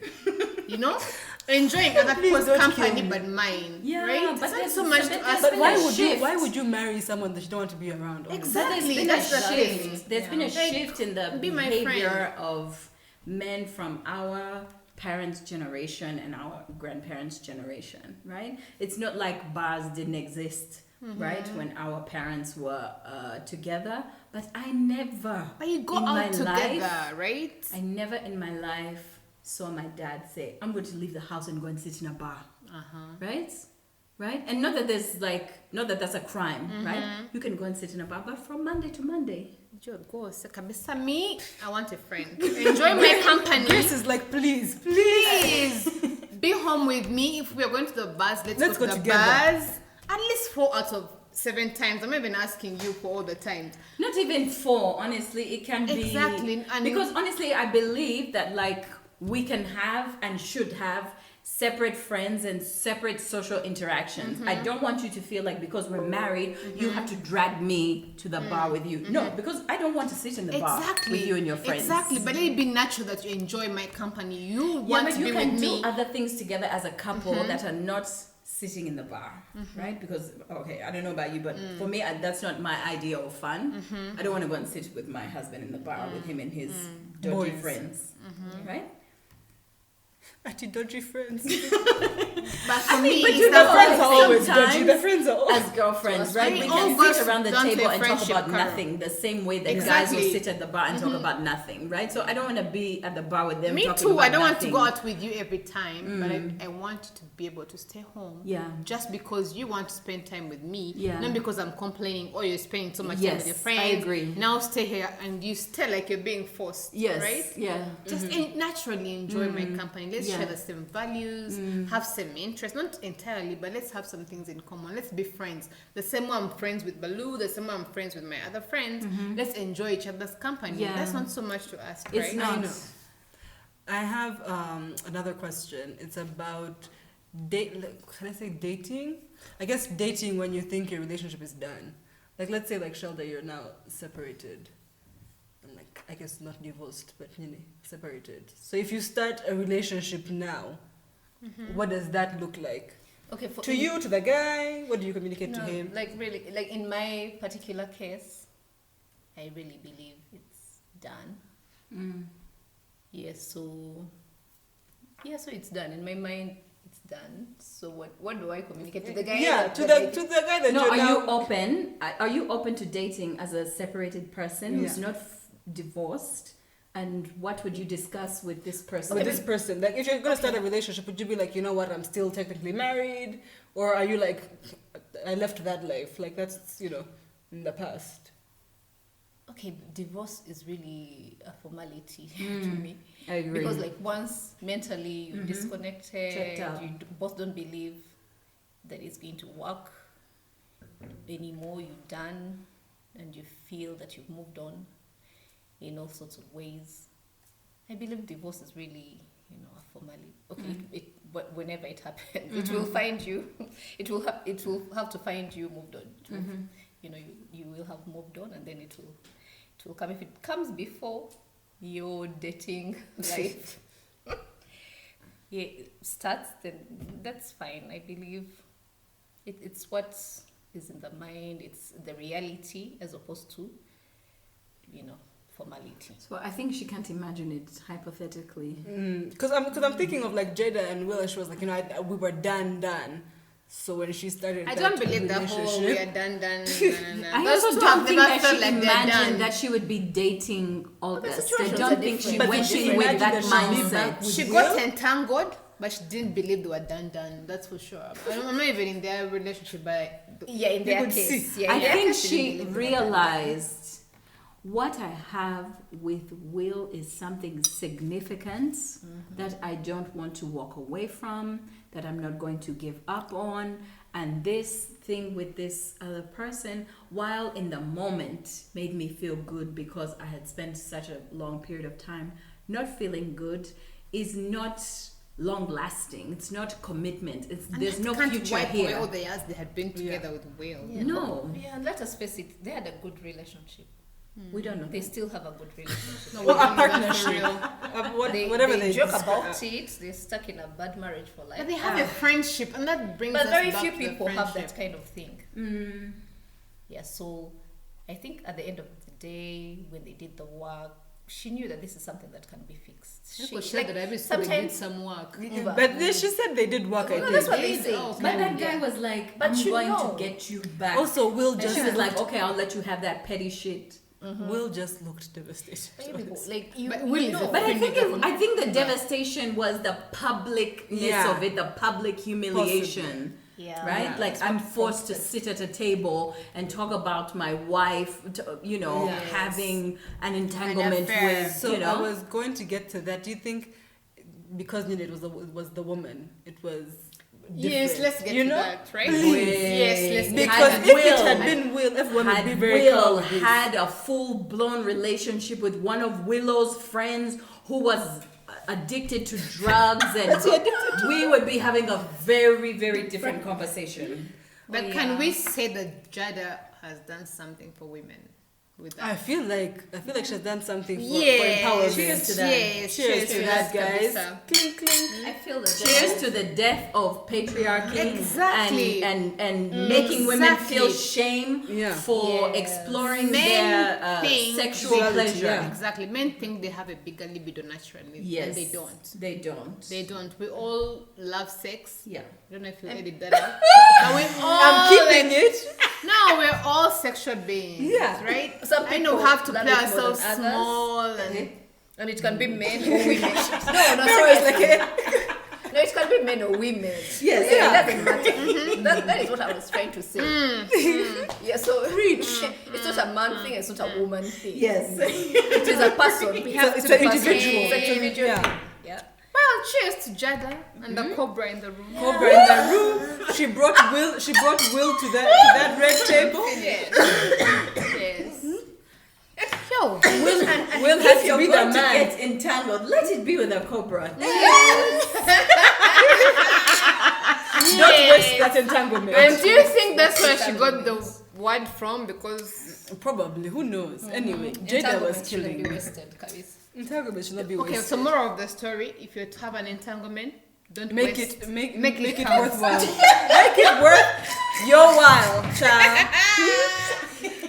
enjoying other people's don't company kill me. but mine. Yeah, right? but It's not there's- so much but to there's ask been for. a Why shift. would you marry someone that you don't want to be around? honestly? Exactly. There's That's the been a thing. shift. There's been a Like, shift in the be my behavior friend. of men from our parents' generation and our grandparents' generation, right? It's not like bars didn't exist, right, when our parents were together. But I never, But you go in my out together, life, right? I never in my life saw my dad say, "I'm going to leave the house and go and sit in a bar." Right? Right? And not that that's a crime, right? You can go and sit in a bar, but from Monday to Monday. Kabisa me, I want a friend. Enjoy my company. Grace is like, please. Please be home with me. If we are going to the bars, let's go to the together. bars. At least 4 out of 7 times. I'm not even asking you for all the times. Not even 4, honestly. It can be Exactly, and- because honestly, I believe that like we can have and should have separate friends and separate social interactions. I don't want you to feel like because we're married, you have to drag me to the bar with you. No, because I don't want to sit in the bar with you and your friends. Exactly, but let it be natural that you enjoy my company. You Yeah, want but to you be can with do me. other things together as a couple that are not sitting in the bar, right? Because, okay, I don't know about you, but for me, that's not my idea of fun. I don't want to go and sit with my husband in the bar with him and his dodgy Boys. friends, right? Ati dodgy friends. But for me, But it's the not friends like are always sometimes- dodgy. The friends are always. As girlfriends, right? I We mean, can all girls sit around the don't table play and talk friendship about card. nothing the same way that guys Exactly. will sit at the bar and talk about nothing, right? So I don't want to be at the bar with them me talking too. about I don't want to nothing. go out with you every time, but I want you to be able to stay home. Yeah. Just because you want to spend time with me, Yeah. not because I'm complaining. Oh, you're spending so much time with your Yes, friends. I agree. Now stay here, and you stay like you're being forced. Yes. Right. Yeah. Just naturally enjoy my company. Let's Yeah. share the same values, have same interests. Not entirely, but let's have some things in common. Let's be friends. The same way I'm friends with Baloo, the same way I'm friends with my other friends. Let's enjoy each other's company. Yeah. That's not so much to ask, It's right? not. I know. I have another question. It's about can I say dating? I guess dating when you think your relationship is done. Like, let's say, like, Shelda, you're now separated. And, like, I guess not divorced, but, separated. So if you start a relationship now, what does that look like? Okay, for To you, to the guy? What do you communicate to No, him? like really, like in my particular case, I really believe it's done. Yes, so it's done. In my mind, it's done. So what do I communicate to the guy? Yeah, that- to that the guy that No, you're are now... you open? Are you open to dating as a separated person who's Yeah. not divorced? And what would you discuss with this person? With this person, like, if you're gonna start a relationship, would you be like, you know what, I'm still technically married, or are you like, I left that life, like that's in the past? Okay, divorce is really a formality to me. I agree. Because like once mentally you're disconnected, Checked out. you both don't believe that it's going to work anymore, you're done, and you feel that you've moved on in all sorts of ways. I believe divorce is really, a formality. Okay, but whenever it happens, it will find you. It will have to find you moved on. You will have moved on, and then it will come. If it comes before your dating life starts, then that's fine. I believe it's what is in the mind. It's the reality as opposed to, formality. So I think she can't imagine it hypothetically. Because I'm thinking of like Jada and Will, and she was like, we were done. So when she started, I that don't believe the whole we are relationship- done. I Those also two have don't think never that felt she like they're imagined done. that she would be dating August. I situations don't are think she different. But went did she in with imagine that that she'd be back mindset. with She Will? got entangled, but she didn't believe they were done. That's for sure. I'm not even in their relationship, but Yeah, in their could case. see. Yeah, I in their think case, she didn't believe that. realized what I have with Will is something significant that I don't want to walk away from, that I'm not going to give up on. And this thing with this other person, while in the moment made me feel good because I had spent such a long period of time not feeling good, is not long lasting. It's not commitment. There's no can't future wipe away here. all the years they had been together with Will. Yeah. No, Yeah, and let us face it, they had a good relationship. we don't know. They still have a good relationship. No, Well, we a don't know that for partnership. real. Whatever they joke describe- about it, they're stuck in a bad marriage for life. But they have a friendship, and that brings But us very back few to the people have friendship. that kind of thing. Yeah, so I think at the end of the day, when they did the work, she knew that this is something that can be fixed. She said that every school they did sometimes, some work. But then she said they did work. I Well, that's think. what they say. Oh, But that guy was like, But I'm you going know. to get you back. Also, Will and just she was like, okay, I'll let you have that petty shit. Will just looked devastated. Maybe, like you, But Will you is a know, But friend. I think the devastation was the publicness Yeah. of it, the public humiliation. yeah, Right? Yeah, like I'm forced to sit at a table and talk about my wife, Yes. having an entanglement affair. with, So I know. was going to get to that. Do you think because it was the woman, it was Yes, different? let's get You to know? that, right? Please. Yes, let's get Because to if that. it had been Will, everyone would had be very Will calm with this. had a full-blown relationship with one of Willow's friends who was addicted to drugs, and we would be having a very, very different conversation. But can we say that Jada has done something for women? with I that. feel like she's done something for Yes, empowerment. Cheers to that. Yes, Cheers to that, guys. Kabisa. Clink clink. I feel that Cheers to the death of patriarchy Exactly. and making women feel Exactly. shame Yeah. for Yes. exploring Men their think sexual Sexuality, pleasure. yeah. Exactly. Men think they have a bigger libido naturally. Yes, And they don't. They don't. They don't. We all love sex. Yeah. I don't know if you edit that out. But we all I'm keeping it. No, we're all sexual beings. Yeah. Right? Some I know people we have to love play it more than ourselves others. small and and it can be men or women. no, No, it's seriously. like No, it can be men or women. Yes, Yeah, yeah. it doesn't matter. That is what I was trying to say. Yeah, so it's not a man thing, it's not a woman thing. Yes. It is a person. We have It's to an be person. individual. It's an individual Yeah. thing. Yeah. well, cheers to Jada and the cobra in the room. Cobra in the room. She brought Will to that red table. Yes. Yo, Will If has to you're be the going to man. get entangled, let it be with a cobra. Don't waste that entanglement. and do you think that's where she got the word from? Because Probably. Who knows? Anyway, Jada was Entanglement shouldn't killing. be wasted, Kabis. Entanglement should not be okay, wasted. so moral of the story: if you have an entanglement, don't Make waste. it make make it it count. worthwhile. Make it worth your while, child.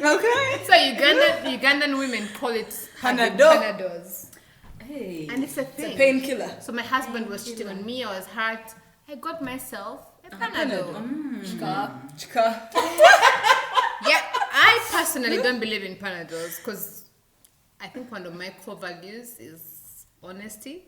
Okay. So Ugandan women call it Panadol. Panados. Hey. And it's a It's thing. a painkiller. So my husband was cheating on me. I was hurt. I got myself a Panadol. Chika. Yeah, I personally don't believe in Panadols because I think one of my core values is honesty,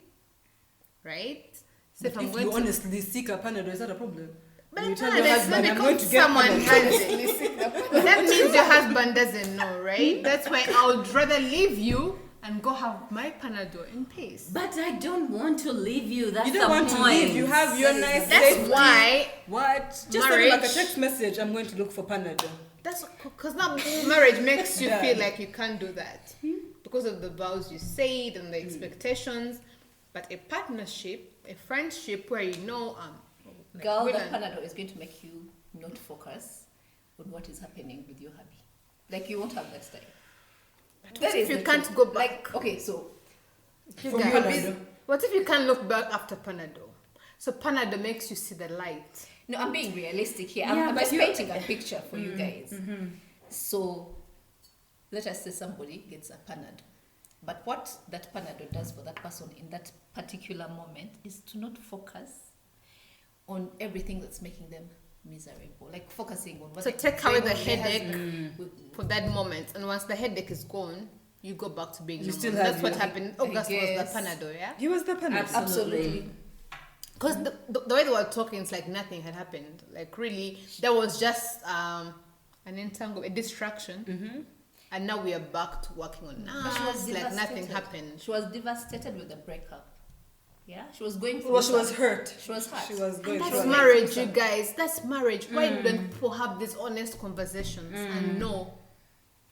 right? So if I'm If going you to, honestly seek a Panadol, is that a problem? but you it's tell not your that husband, I'm because going to get someone Panadol. has it. That means your husband doesn't know, right? That's why I would rather leave you and go have my Panadol in peace. But I don't want to leave you. That's You don't the want to point. leave. You have your nice That's safety. why. What? Just send Marriage. like a text message. I'm going to look for Panadol. That's because now marriage makes you Yeah. feel like you can't do that because of the vows you said and the expectations. But a partnership, a friendship where you know, like Girl, women- that Panadol is going to make you not focus on what is happening with your hubby. Like, you won't have that time. what if you the can't truth. go back? Like, okay, so You From guys, Panadol. what if you can't look back after Panadol? So Panadol makes you see the light. no, I'm being realistic here. Yeah, I'm but just you- painting a picture for you guys. So, let us say somebody gets a Panadol. But what that Panadol does for that person in that particular moment is to not focus on everything that's making them miserable. Like focusing on what So they take can away bring the on their headache husband. for that moment, and once the headache is gone, you go back to being You normal. still have That's what your- happened. I August was guess. the Panadol, yeah. He was the Panadol. Absolutely. Because the way they were talking, it's like nothing had happened. Like really, there was just an a distraction, and now we are back to working on But she was us. Like nothing devastated. happened. She was devastated with the breakup. Yeah, she was going through. Well, she was some- hurt. She was hurt. She was going That's through a lot. marriage, you guys. That's marriage. Why don't people have these honest conversations and know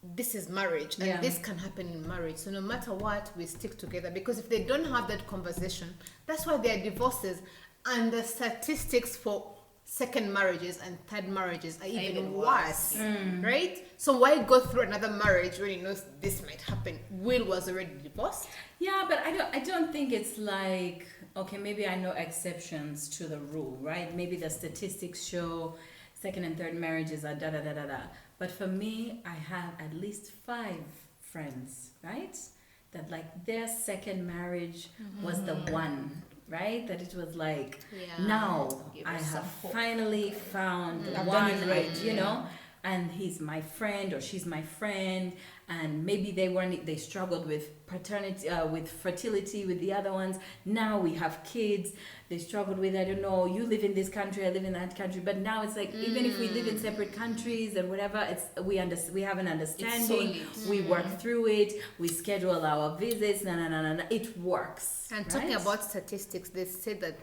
this is marriage and Yeah. this can happen in marriage? So no matter what, we stick together. Because if they don't have that conversation, that's why there are divorces. And the statistics for second marriages and third marriages are even even worse, right? So why go through another marriage when you know this might happen? Will was already divorced. Yeah, but I don't think it's like, okay, maybe I know exceptions to the rule, right? Maybe the statistics show second and third marriages are da da da da da. But for me, I have at least 5 friends, right? That like their second marriage was the one, right? That it was like, Yeah. now Give I us some have hope. finally found the I've one, done it right, you know? And he's my friend or she's my friend, and maybe they struggled with paternity, with fertility with the other ones. Now we have kids. They struggled with, I don't know, you live in this country, I live in that country. But now it's like, even if we live in separate countries and whatever, we have an understanding. solid. We work through it. We schedule our visits. It works. And talking right? about statistics, they say that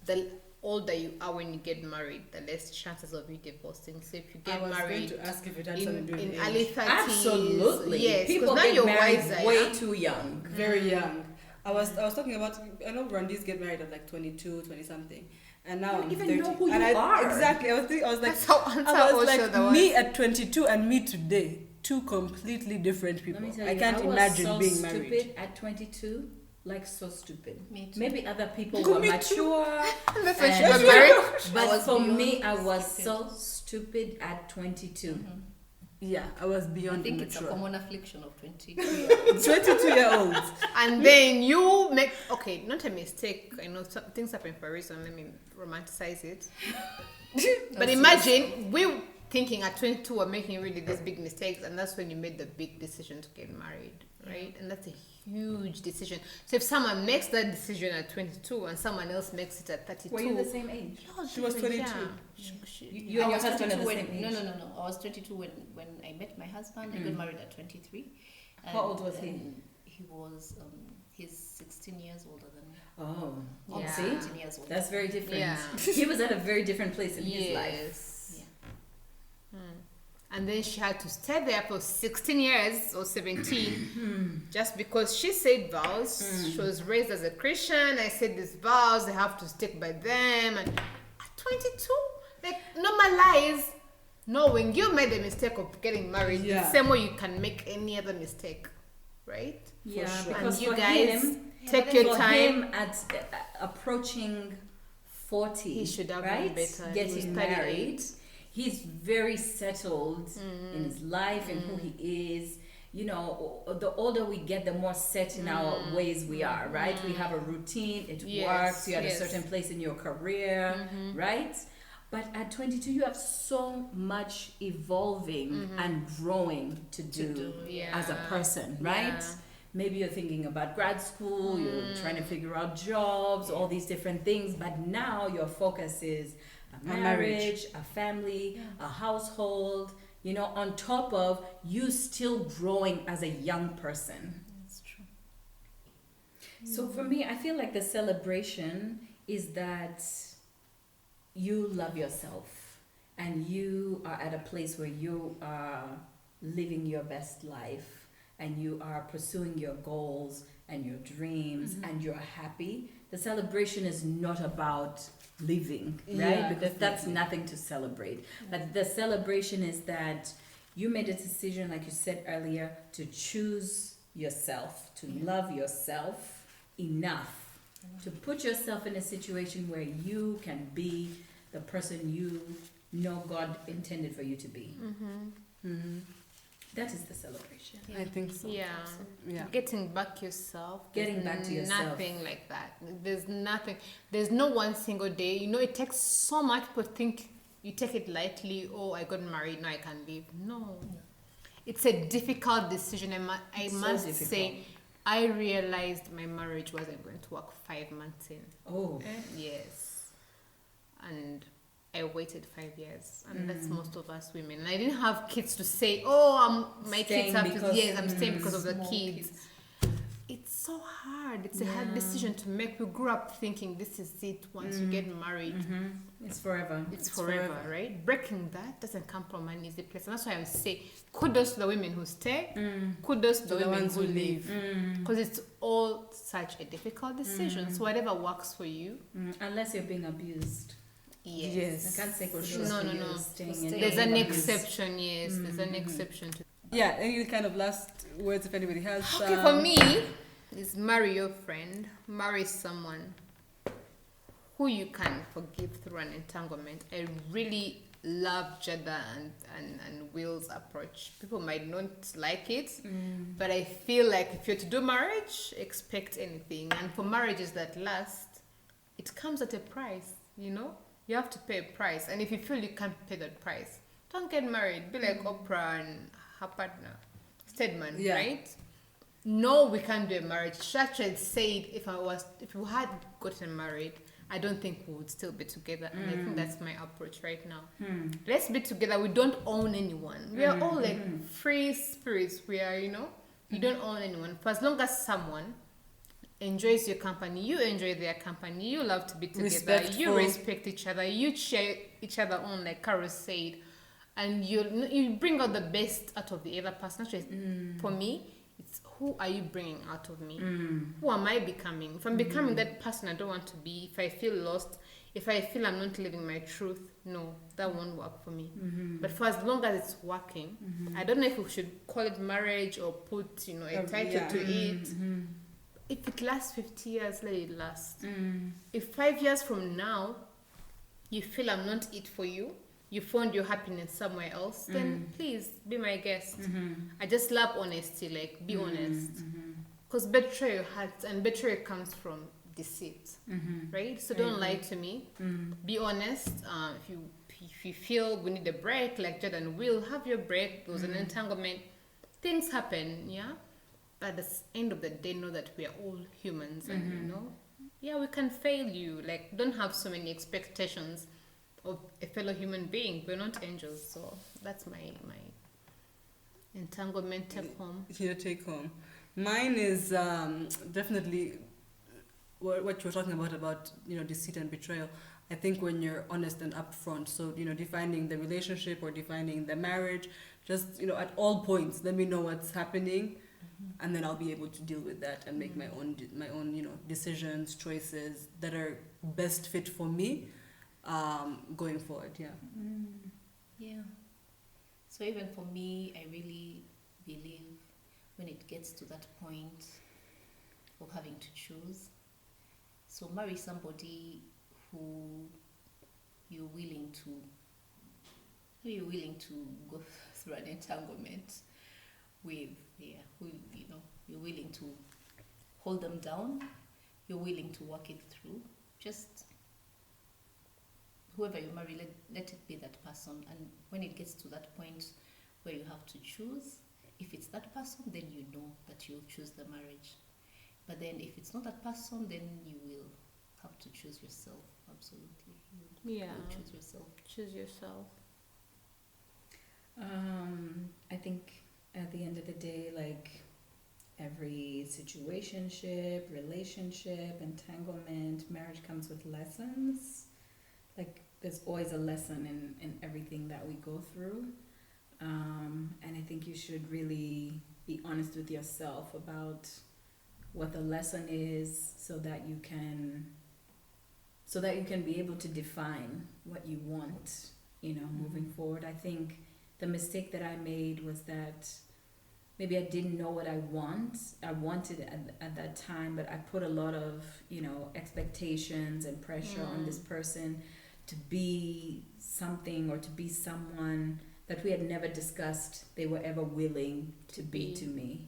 the older you are when you get married, the less chances of you divorcing. So if you I get was going married to ask if it had something to do in with early age. 30s, Absolutely. yes, People because now get you're married wiser. way Yeah? too young. Very young. I was talking about, I know Rwandese get married at like 22, 20 something. And now You I'm don't even 30. know who and you are. Exactly. I was like, That's how I was old like Shelda was. me at 22 and me today. two completely different people. Let me tell I you, can't I was imagine so being stupid married. at 22. Like so stupid. Me too. Maybe other people were mature. That's when she and- got married. But I was for me, beyond I was stupid. so stupid at 22. Yeah, I was I beyond think it's a immature. common affliction of 20. 22-year-olds. And then you make, okay, not a mistake. I know some things happen for a reason. Let me romanticize it. But imagine we thinking at 22 we're making really these big mistakes, and that's when you made the big decision to get married, right? And that's a huge decision. So if someone makes that decision at 22 and someone else makes it at 32, Were you the same age? She was 22. You and your husband are the same age? No. I was 22 when I met my husband. I got married at 23. How old was he? He was he's 16 years older than me. Oh, Yeah. see? 17 years older. That's very different. Yeah. He was at a very different place in his life. Yes. Yeah. And then she had to stay there for 16 years or 17 just because she said vows. She was raised as a Christian. I said these vows, I have to stick by them. And at 22, like, normalize knowing you made the mistake of getting married Yeah. the same way you can make any other mistake, right? Yeah, sure. because And you for guys him, take your for time. him at approaching 40, He should have right? known better. He was Getting 38. married, he's very settled in his life and who he is. You know, the older we get, the more set in our ways we are, right? We have a routine, it Yes, works, you're at a yes. certain place in your career, right? But at 22, you have so much evolving and growing to do Yeah. as a person, right? Yeah. Maybe you're thinking about grad school, you're trying to figure out jobs, all these different things, but now your focus is a marriage, a family, a household, you know, on top of you still growing as a young person. That's true. So for me, I feel like the celebration is that you love yourself and you are at a place where you are living your best life and you are pursuing your goals and your dreams and you're happy. The celebration is not about living, right? Yeah, Because that's definitely. nothing to celebrate. But the celebration is that you made a decision, like you said earlier, to choose yourself, to love yourself enough to put yourself in a situation where you can be the person you know God intended for you to be. That is the celebration. I think so. Yeah. Yeah. Getting back yourself. Getting There's back to yourself. Nothing like that. There's nothing. There's no one single day. You know, it takes so much. People think you take it lightly. Oh, I got married. Now I can leave. No. It's a difficult decision. I So must difficult. say, I realized my marriage wasn't going to work 5 months in. Oh, Yes. And I waited 5 years. And that's most of us women. And I didn't have kids to say, oh, my Staying kids have to, because- yes, I'm staying because of the Small kids. It's so hard. It's a hard decision to make. We grew up thinking this is it. Once you get married, it's forever. it's forever, right? Breaking that doesn't come from an easy place. And that's why I would say kudos to the women who stay, kudos to the women ones who who leave. Because it's all such a difficult decision. So whatever works for you. Unless you're being abused. Yes. I can't say for sure. sure. No, for no, you no. staying Staying. and There's an being abused. exception, yes. There's an exception to Yeah, any kind of last words if anybody has. Okay, for me, is marry your friend. Marry someone who you can forgive through an entanglement. I really love Jada and Will's approach. People might not like it, but I feel like if you're to do marriage, expect anything. And for marriages that last, it comes at a price, you know? You have to pay a price. And if you feel you can't pay that price, don't get married. Be like Oprah and her partner, Stedman, Yeah. right? No, we can't do a marriage. Church had said if we had gotten married, I don't think we would still be together. And I think that's my approach right now. Let's be together. We don't own anyone. We are all like free spirits. We are, you know, you don't own anyone. For as long as someone enjoys your company, you enjoy their company, you love to be together, you Respectful. respect each other, you cheer each other on, like Carol said, and you bring out the best out of the other person. Actually, for me, it's who are you bringing out of me? Who am I becoming? If I'm becoming that person I don't want to be, if I feel lost, If I feel I'm not living my truth, no, that won't work for me. But for as long as it's working, I don't know if we should call it marriage or put, a title to it. If it lasts 50 years, let it last. If 5 years from now, you feel I'm not it for you, you found your happiness somewhere else, then please be my guest. I just love honesty, like be honest. Because betrayal hurts, and betrayal comes from deceit, right? So don't lie to me. Be honest. If you feel we need a break, like Jada-Will, have your break. There was an entanglement. Things happen, yeah? But at the end of the day, know that we are all humans, and we can fail you. Like, don't have so many expectations of a fellow human being. We're not angels. So that's my entanglement take home. Your take home. Mine is definitely what you were talking about deceit and betrayal. I think when you're honest and upfront, so defining the relationship or defining the marriage, just at all points, let me know what's happening, and then I'll be able to deal with that and make my own decisions, choices that are best fit for me going forward. Yeah. So even for me, I really believe when it gets to that point of having to choose, so marry somebody who you're willing to go through an entanglement with, you're willing to hold them down, you're willing to work it through. Just whoever you marry, let it be that person. And when it gets to that point where you have to choose, if it's that person, then you know that you'll choose the marriage. But then if it's not that person, then you will have to choose yourself. Absolutely. You'll choose yourself. Choose yourself. I think at the end of the day, like every situationship, relationship, entanglement, marriage comes with lessons. Like there's always a lesson in everything that we go through. And I think you should really be honest with yourself about what the lesson is, so that you can be able to define what you want, moving forward. I think the mistake that I made was that maybe I didn't know what I wanted at that time, but I put a lot of, expectations and pressure on this person to be something or to be someone that we had never discussed they were ever willing to be to me.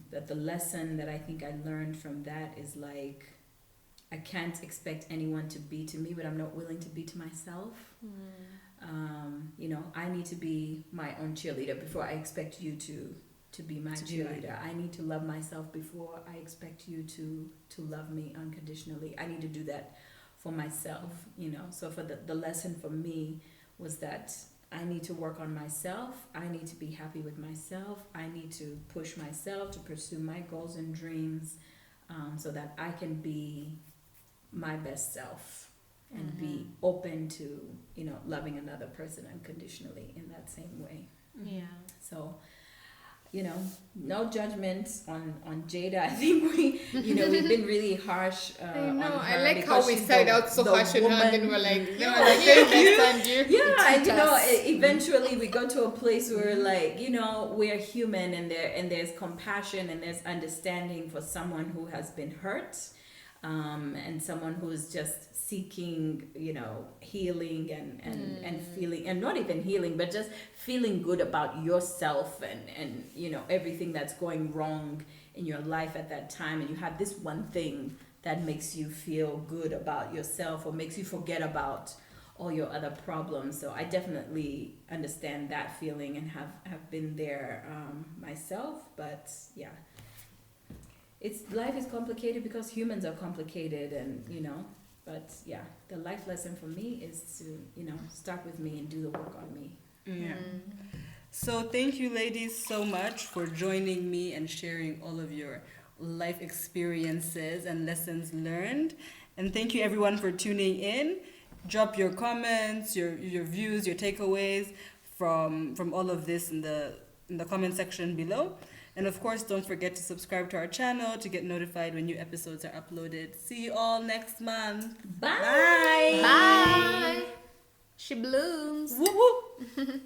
That the lesson that I think I learned from that is like, I can't expect anyone to be to me, but I'm not willing to be to myself. I need to be my own cheerleader before I expect you to be my cheerleader. I need to love myself before I expect you to love me unconditionally. I need to do that for myself, So for the lesson for me was that I need to work on myself. I need to be happy with myself. I need to push myself to pursue my goals and dreams, so that I can be my best self and be open to, loving another person unconditionally in that same way. So, no judgment on Jada. I think we've been really harsh. I know. On her I like how because we she's started the- out so the harsh on her, and then woman- we're like, no, like, they understand you. Yeah, and us. eventually we got to a place where like, we're human, and there's compassion and there's understanding for someone who has been hurt, and someone who's just seeking, healing and feeling, and not even healing, but just feeling good about yourself and everything that's going wrong in your life at that time, and you have this one thing that makes you feel good about yourself or makes you forget about all your other problems. So I definitely understand that feeling and have been there myself. But yeah, life is complicated because humans are complicated, and but yeah, the life lesson for me is to start with me and do the work on me. So thank you ladies so much for joining me and sharing all of your life experiences and lessons learned. And thank you everyone for tuning in. Drop your comments, your views, your takeaways from all of this in the in the comment section below. And of course, don't forget to subscribe to our channel to get notified when new episodes are uploaded. See you all next month. Bye. Bye. She blooms. Woo woo.